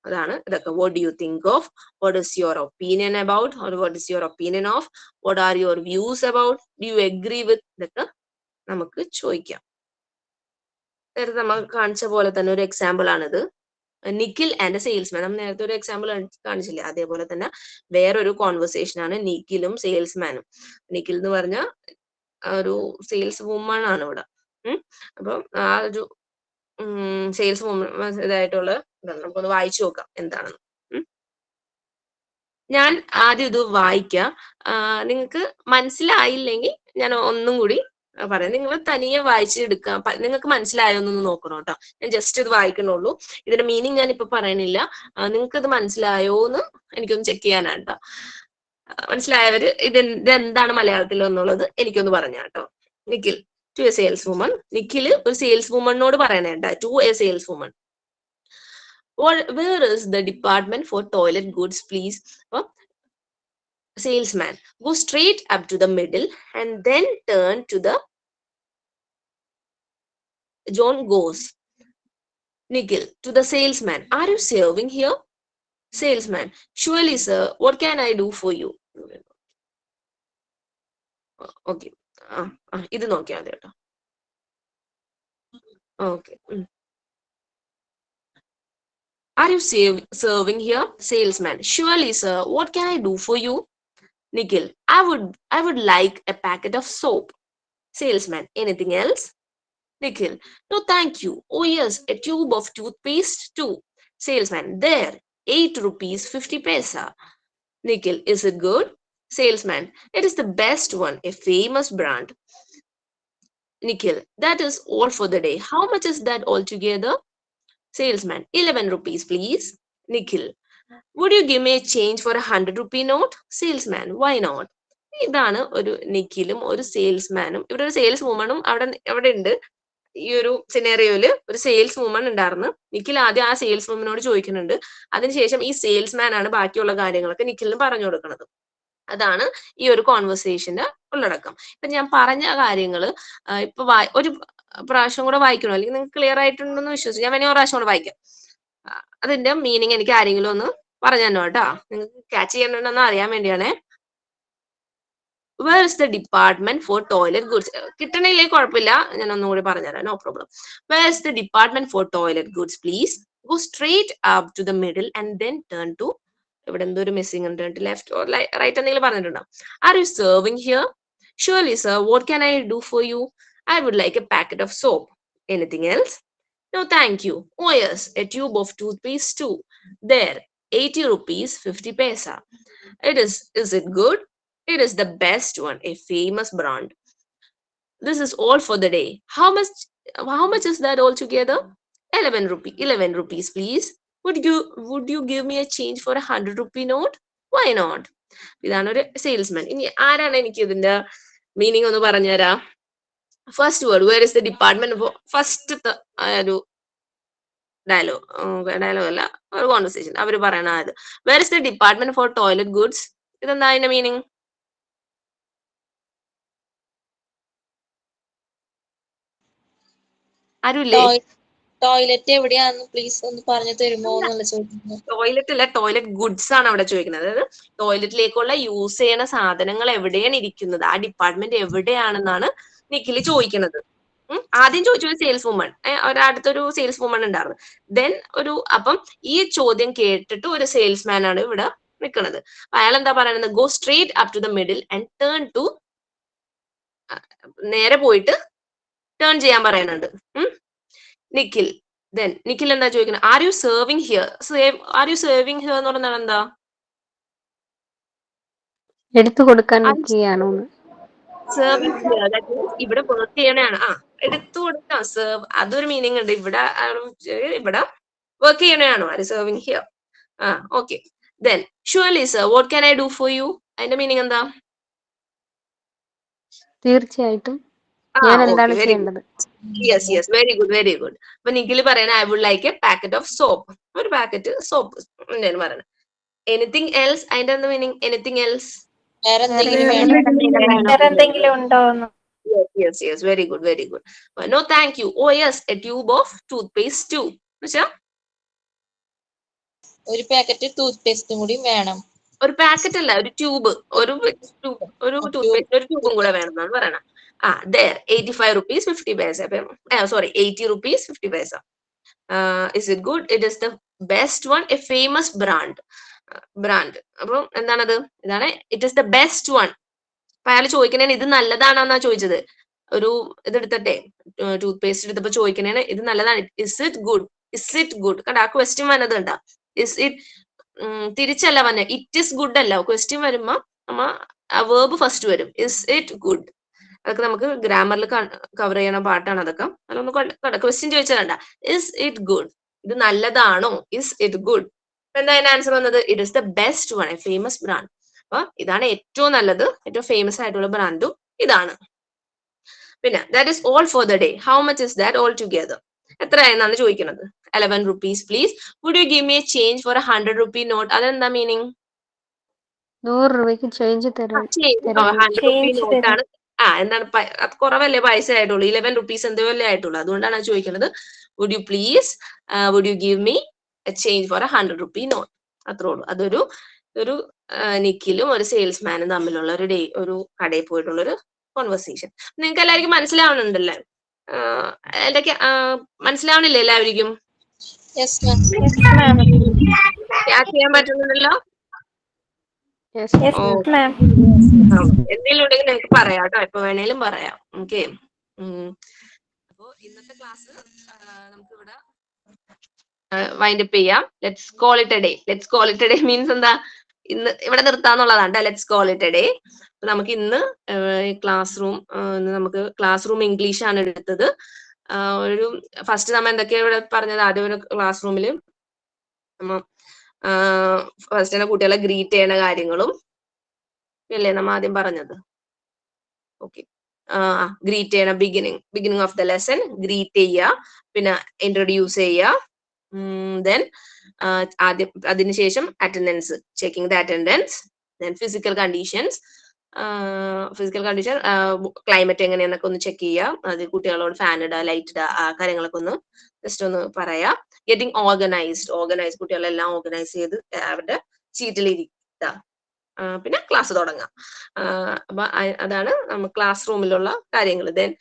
അതാണ് ഇതൊക്കെ. What do you think of, what is your opinion about, or what is your opinion of, what are your views about, do you agree with, ഇതൊക്കെ നമുക്ക് ചോദിക്കാം. നേരത്തെ നമ്മൾ കാണിച്ച പോലെ തന്നെ ഒരു എക്സാമ്പിൾ ആണിത്. നിഖിൽ ആൻഡ് സെയിൽസ്മാൻ, നമ്മൾ നേരത്തെ ഒരു എക്സാമ്പിൾ കാണിച്ചില്ലേ, അതേപോലെ തന്നെ വേറൊരു കോൺവെർസേഷൻ ആണ് നിഖിലും സെയിൽസ്മാനും. നിഖിൽ എന്ന് പറഞ്ഞ ഒരു സെയിൽസ് വുമൺ ആണ് ഇവിടെ. അപ്പം ആ ഒരു സെയിൽസ് വുമൺ ഇതായിട്ടുള്ള ഇതാണ്. നമുക്കൊന്ന് വായിച്ചു നോക്കാം എന്താണെന്ന്. ഞാൻ ആദ്യം ഇത് വായിക്കാം. നിങ്ങൾക്ക് മനസ്സിലായില്ലെങ്കിൽ ഞാൻ ഒന്നും കൂടി പറയാം. നിങ്ങൾ തനിയെ വായിച്ചെടുക്കാം. നിങ്ങൾക്ക് മനസ്സിലായോ എന്നൊന്ന് നോക്കണം കേട്ടോ. ഞാൻ ജസ്റ്റ് ഇത് വായിക്കണുള്ളൂ. ഇതിന്റെ മീനിങ് ഞാൻ ഇപ്പൊ പറയണില്ല. നിങ്ങൾക്ക് ഇത് മനസ്സിലായോ എന്ന് എനിക്കൊന്ന് ചെക്ക് ചെയ്യാനാണ് കേട്ടോ. മനസ്സിലായവര് ഇതെന്താണ് മലയാളത്തിൽ എന്നുള്ളത് എനിക്കൊന്ന് പറഞ്ഞ കേട്ടോ. Nikhil to a sales woman. Nikhil ഒരു സെയിൽസ് വുമണിനോട് പറയണേട്ടാ, to a sales woman. Where is the department for toilet goods, please? Salesman, go straight up to the middle and then turn to the. John goes. Nikhil to the salesman, are you serving here? Salesman, surely sir, what can I do for you? Okay. ഇത് നോക്കിയാൽ മതി കേട്ടോ. Okay. Are you serving here? Salesman, surely sir, what can I do for you? Nikhil, I would like a packet of soap. Salesman, anything else? Nikhil, no thank you. Oh yes, a tube of toothpaste too. Salesman, there, 8 rupees 50 paisa. Nikhil, is it good? Salesman, it is the best one, a famous brand. Nikhil, that is all for the day. How much is that altogether? Salesman, 11 rupees please. Nikhil, would you give me a change for 100 rupee note? Salesman, why not? ഇതാണ് ഒരു നിഖിലും ഒരു സെയിൽസ്മാനും. ഇവിടെ ഒരു sales വുമണും അവിടെ ഉണ്ട്. ഈ ഒരു സിനാരിയോയില് ഒരു സെയിൽസ് വുമൺ ഉണ്ടായിരുന്നു. നിഖിൽ ആദ്യം ആ സെയിൽസ് വുമനോട് ചോദിക്കുന്നുണ്ട്. അതിനുശേഷം ഈ സെയിൽസ്മാൻ ആണ് ബാക്കിയുള്ള കാര്യങ്ങളൊക്കെ നിഖിലിന് പറഞ്ഞു കൊടുക്കുന്നത്. അതാണ് ഈ ഒരു കോൺവെർസേഷന്റെ ഉള്ളടക്കം. ഇപ്പൊ ഞാൻ പറഞ്ഞ കാര്യങ്ങള് ഇപ്പൊ ഒരു പ്രാവശ്യം കൂടെ വായിക്കണോ, അല്ലെങ്കിൽ നിങ്ങൾക്ക് ക്ലിയർ ആയിട്ടുണ്ടെന്ന് വിശ്വസിച്ചു. ഞാൻ വേണമെങ്കിൽ ഒരു പ്രാവശ്യം കൂടെ വായിക്കാം. അതിന്റെ മീനിങ് എനിക്ക് ആരെങ്കിലും ഒന്ന് പറഞ്ഞു തന്നോ കേട്ടോ. നിങ്ങൾക്ക് ക്യാച്ച് ചെയ്യണമെന്ന് അറിയാൻ വേണ്ടിയാണേ. Where is the department for toilet goods? കിട്ടണില്ലേ കുഴപ്പമില്ല, ഞാൻ ഒന്നും കൂടി പറഞ്ഞുതരാം, no problem. Where is the department for toilet goods, please? Go straight up to the middle and then turn to. ഇവിടെ എന്തോ ഒരു മിസ്സിംഗ് ഉണ്ട്, ലെഫ്റ്റ് ഓർ റൈറ്റ് എന്തെങ്കിലും പറഞ്ഞിട്ടുണ്ടോ? Are you serving here? Surely, sir, what can I do for you? I would like a packet of soap. Anything else? No, thank you. Oh, yes, a tube of toothpaste too. There, 80 rupees, 50 paisa. Is it good? It is the best one, a famous brand. This is all for the day. How much is that altogether? 11 rupees, please. Would you give me a change for 100 rupee note? Why not? ഇതാണ് ഒരു salesman. ഇനി ആരാണ് എനിക്ക് ഇതിന്റെ meaning ഒന്ന് പറഞ്ഞുതരാം? First word, where is the department? First ഒരു dialogue അല്ല, ഒരു കോൺവെർസേഷൻ അവർ പറയണ അത്. Where is the department for toilet goods? ഇതെന്താ അതിന്റെ മീനിങ്? ആരുമില്ലേ? ടോയ്ലറ്റ് എവിടെയാന്ന് പ്ലീസ് ഒന്ന് പറഞ്ഞു തരുമോ എന്നുള്ള ചോദിക്കുന്നത്. ടോയ്ലറ്റ് അല്ല, ടോയ്ലറ്റ് ഗുഡ്സ് ആണ് അവിടെ ചോദിക്കുന്നത്. അതായത് ടോയ്ലറ്റിലേക്കുള്ള യൂസ് ചെയ്യണ സാധനങ്ങൾ എവിടെയാണ് ഇരിക്കുന്നത്, ആ ഡിപ്പാർട്ട്മെന്റ് എവിടെയാണെന്നാണ് നിഖിൽ ചോദിക്കുന്നത്. ആദ്യം ചോദിച്ചൊരു സെയിൽസ് വുമൺ, അടുത്തൊരു സെയിൽസ് വുമൺ ഉണ്ടായിരുന്നു. ദെൻ അപ്പം ഈ ചോദ്യം കേട്ടിട്ട് ഒരു സെയിൽസ്മാൻ ആണ് ഇവിടെ നിൽക്കുന്നത്. അയാൾ എന്താ പറയുന്നത്? Go straight up to the middle and turn to, നേരെ പോയിട്ട് ടേൺ ചെയ്യാൻ പറയുന്നുണ്ട് നിഖിൽ. ദെൻ നിഖിൽ എന്താ ചോദിക്കുന്നത്? Are you serving here? Are you serving here എന്ന് പറഞ്ഞാൽ എന്താ? എടുത്തു കൊടുക്കാൻ നിൽക്കുകയാണോ? സെർവിങ് ഹിയർ, ദാറ്റ് മീൻസ് ഇവിടെ വർക്ക് ചെയ്യണതാണ്. എടുത്തു കൊടുക്കാം, സെർവ്, അതൊരു മീനിങ് ഉണ്ട്. ഇവിടെ വർക്ക് ചെയ്യണയാണോ? ആര് serving here? Okay. Then surely sir, what can I do for you? അതിന്റെ മീനിങ് എന്താ? തീർച്ചയായിട്ടും ഞാൻ എന്താണ് ചെയ്യേണ്ടത്? Yes, very good, very good. അപ്പൊ നിഖിൽ പറയണ I would like a packet of soap. ഒരു പാക്കറ്റ് സോപ്പ് പറയണത്. എനിത്തിങ് എൽസ്, അതിന്റെ എന്താ മീനിങ്? എനിത്തിങ് എൽസ്, വേറെ എന്തെങ്കിലും ഉണ്ടോ? Yes, very good, very good. No, thank you. Oh, yes, a tube of toothpaste too. ഒരു പാക്കറ്റ് ടൂത്ത് കൂടി വേണം. ഒരു പാക്കറ്റ് അല്ല, ഒരു ട്യൂബ്, ഒരു ടൂത്ത്പേസ്റ്റ്, ഒരു ട്യൂബും കൂടെ വേണം എന്നാണ് പറയണത്. there, 85 rupees, 50 paisa. Sorry, 80 rupees, 50 paisa. Is it good? It is the best one, a famous brand. അപ്പൊ എന്താണത്? ഇതാണ് it is the best one. അപ്പൊ അയാൾ ചോദിക്കണേന് ഇത് നല്ലതാണെന്നാ ചോദിച്ചത്. ഒരു ഇതെടുത്തട്ടെ, ടൂത്ത് പേസ്റ്റ് എടുത്തപ്പോ ചോദിക്കണേന് ഇത് നല്ലതാണ്. Is it good? Is it good? കണ്ട, ആ ക്വസ്റ്റ്യൻ വന്നത് കണ്ട. ഇസ് ഇറ്റ് തിരിച്ചല്ല പറഞ്ഞ, ഇറ്റ് ഇസ് ഗുഡ് അല്ല. ക്വസ്റ്റ്യൻ വരുമ്പോ ആ വേർബ് ഫസ്റ്റ് വരും. Is it good? അതൊക്കെ നമുക്ക് ഗ്രാമറിൽ കവർ ചെയ്യണ പാട്ടാണ് അതൊക്കെ. അതൊന്ന് ക്വസ്റ്റ്യൻ ചോദിച്ചാൽ കണ്ട, ഇസ് ഇറ്റ് ഗുഡ്? ഇത് നല്ലതാണോ? Is it good? എന്താ അതിന്റെ ആൻസർ വന്നത്? It is the best one, A famous brand. അപ്പൊ ഇതാണ് ഏറ്റവും നല്ലത്, ഏറ്റവും ഫേമസ് ആയിട്ടുള്ള ബ്രാൻഡും ഇതാണ്. പിന്നെ that is all for the day. How much is that all together? എത്രയാണെന്നാണ് ചോദിക്കുന്നത്. 11 rupees, please. Would you give me a change for 100 rupee note? അതെന്താ മീനിങ്? 100 രൂപയ്ക്ക് ചേഞ്ച് തരാം. 100 rupee നോട്ട് ആണ്. എന്താണ്? അത് കുറവല്ലേ പൈസ ആയിട്ടുള്ളൂ, 11 rupees എന്തോ അല്ലേ ആയിട്ടുള്ളൂ. അതുകൊണ്ടാണ് ചോദിക്കുന്നത്. Would you please, would you give me a change for 100 rupee note? അത്രേ ഉള്ളൂ. അതൊരു നിഖിലും ഒരു സെയിൽസ്മാനും തമ്മിലുള്ള ഒരു കടയിൽ പോയിട്ടുള്ള ഒരു കോൺവെർസേഷൻ. നിങ്ങൾക്ക് എല്ലാവർക്കും മനസ്സിലാവുന്നുണ്ടല്ലേ? മനസ്സിലാവണില്ലേ എല്ലാവർക്കും? ചെയ്യാൻ പറ്റുന്നുണ്ടല്ലോ? എന്തെങ്കിലും ഉണ്ടെങ്കിൽ നിങ്ങൾക്ക് പറയാം കേട്ടോ, എപ്പോ വേണേലും പറയാം. ഓക്കെ. അപ്പോ ഇന്നത്തെ ക്ലാസ് നമുക്ക് ഇവിടെ വൈൻഡപ്പ് ചെയ്യാം. Let's call it a day. Let's call it a day means എന്താ? ഇന്ന് ഇവിടെ നിർത്താന്നുള്ളതാണ്. Let's call it a day. നമുക്ക് ഇന്ന് നമുക്ക് ക്ലാസ് റൂം ഇംഗ്ലീഷ് ആണ് എടുത്തത്. ഒരു ഫസ്റ്റ് നമ്മ എന്തൊക്കെയാ ഇവിടെ പറഞ്ഞത്? ആദ്യം ഒരു ക്ലാസ് റൂമിൽ ഫസ്റ്റ് തന്നെ കുട്ടികളെ ഗ്രീറ്റ് ചെയ്യണ കാര്യങ്ങളും അല്ലേ നമ്മ ആദ്യം പറഞ്ഞത്. ഓക്കെ, ഗ്രീറ്റ് ചെയ്യണ beginning of the lesson greet ചെയ്യുക, പിന്നെ ഇൻട്രൊഡ്യൂസ് ചെയ്യുക. ദെൻ ആദ്യം അതിനുശേഷം attendance, checking the attendance. Then physical condition, climate എങ്ങനെയാന്നൊക്കെ ഒന്ന് ചെക്ക് ചെയ്യുക. അത് കുട്ടികളോട് ഫാൻ ഇടുക, ലൈറ്റ് ഇടുക, ആ കാര്യങ്ങളൊക്കെ ഒന്ന് ജസ്റ്റ് ഒന്ന് പറയാ. ഗെറ്റിംഗ് ഓർഗനൈസ്, കുട്ടികളെല്ലാം ഓർഗനൈസ് ചെയ്ത് അവരുടെ സീറ്റിൽ ഇരിക്കുക. പിന്നെ ക്ലാസ് തുടങ്ങാം. അപ്പൊ അതാണ് നമ്മൾ ക്ലാസ് റൂമിലുള്ള കാര്യങ്ങൾ. ദെൻ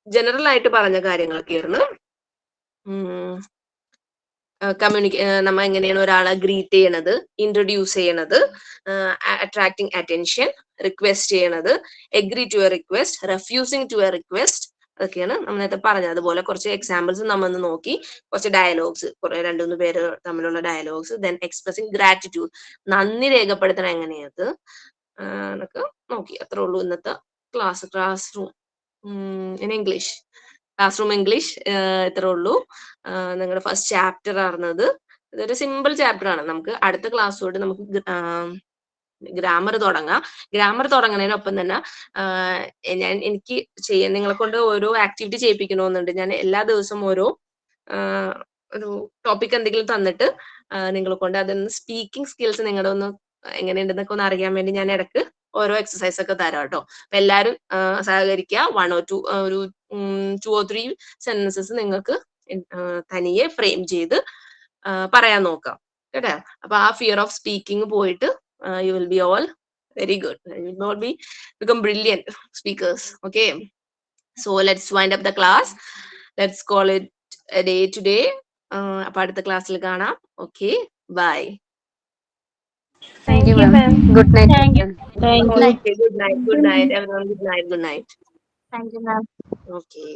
ജനറൽ ആയിട്ട് പറഞ്ഞ കാര്യങ്ങളൊക്കെ ആയിരുന്നു. നമ്മ എങ്ങനെയാണ് ഒരാളെ ഗ്രീറ്റ് ചെയ്യണത്, ഇൻട്രൊഡ്യൂസ് ചെയ്യണത്, അട്രാക്ടിങ് അറ്റൻഷൻ, റിക്വസ്റ്റ് ചെയ്യണത്, agree to a request, refusing to a request, അതൊക്കെയാണ് നമ്മൾ നേരത്തെ പറഞ്ഞത്. അതുപോലെ കുറച്ച് എക്സാമ്പിൾസ് നമ്മൾ ഒന്ന് നോക്കി, കുറച്ച് ഡയലോഗ്സ്, രണ്ടു മൂന്ന് പേര് തമ്മിലുള്ള ഡയലോഗ്സ്, ദെൻ എക്സ്പ്രസിങ് ഗ്രാറ്റിറ്റ്യൂഡ്, നന്ദി രേഖപ്പെടുത്തണം എങ്ങനെയത് എന്നൊക്കെ നോക്കി. അത്രേ ഉള്ളൂ ഇന്നത്തെ class room in English. Class room English ഇത്രേ ഉള്ളൂ. നിങ്ങളുടെ ഫസ്റ്റ് ചാപ്റ്റർ ആയിരുന്നത്. ഇതൊരു സിമ്പിൾ ചാപ്റ്റർ ആണ്. നമുക്ക് അടുത്ത ക്ലാസ്സോട് നമുക്ക് ഗ്രാമർ തുടങ്ങാം. ഗ്രാമർ തുടങ്ങുന്നതിനൊപ്പം തന്നെ എനിക്ക് നിങ്ങളെ കൊണ്ട് ഓരോ ആക്ടിവിറ്റി ചെയ്യിപ്പിക്കണമെന്നുണ്ട്. ഞാൻ എല്ലാ ദിവസവും ഓരോ ഒരു ടോപ്പിക് എന്തെങ്കിലും തന്നിട്ട് നിങ്ങളെ കൊണ്ട് അതൊന്ന് സ്പീക്കിംഗ് സ്കിൽസ് നിങ്ങളുടെ ഒന്ന് എങ്ങനെയുണ്ടെന്നൊക്കെ ഒന്ന് അറിയാൻ വേണ്ടി ഞാൻ ഇടക്ക് ഓരോ എക്സസൈസ് ഒക്കെ തരാം കേട്ടോ. അപ്പൊ എല്ലാരും സഹകരിക്കുക. 1 or 2 ഒരു 2 or 3 സെന്റൻസസ് നിങ്ങൾക്ക് തനിയെ ഫ്രെയിം ചെയ്ത് പറയാൻ നോക്കാം കേട്ടോ. അപ്പൊ ആ ഫിയർ ഓഫ് സ്പീക്കിംഗ് പോയിട്ട് you will be all very good. You will not become brilliant speakers. Okay, so let's wind up the class. Let's call it a day today. അപ്പൊ അടുത്ത ക്ലാസ്സിൽ കാണാം. Okay, bye. Thank you, ma'am. Good night. Thank you. Okay, good night everyone. Good night. Thank you, ma'am. Okay.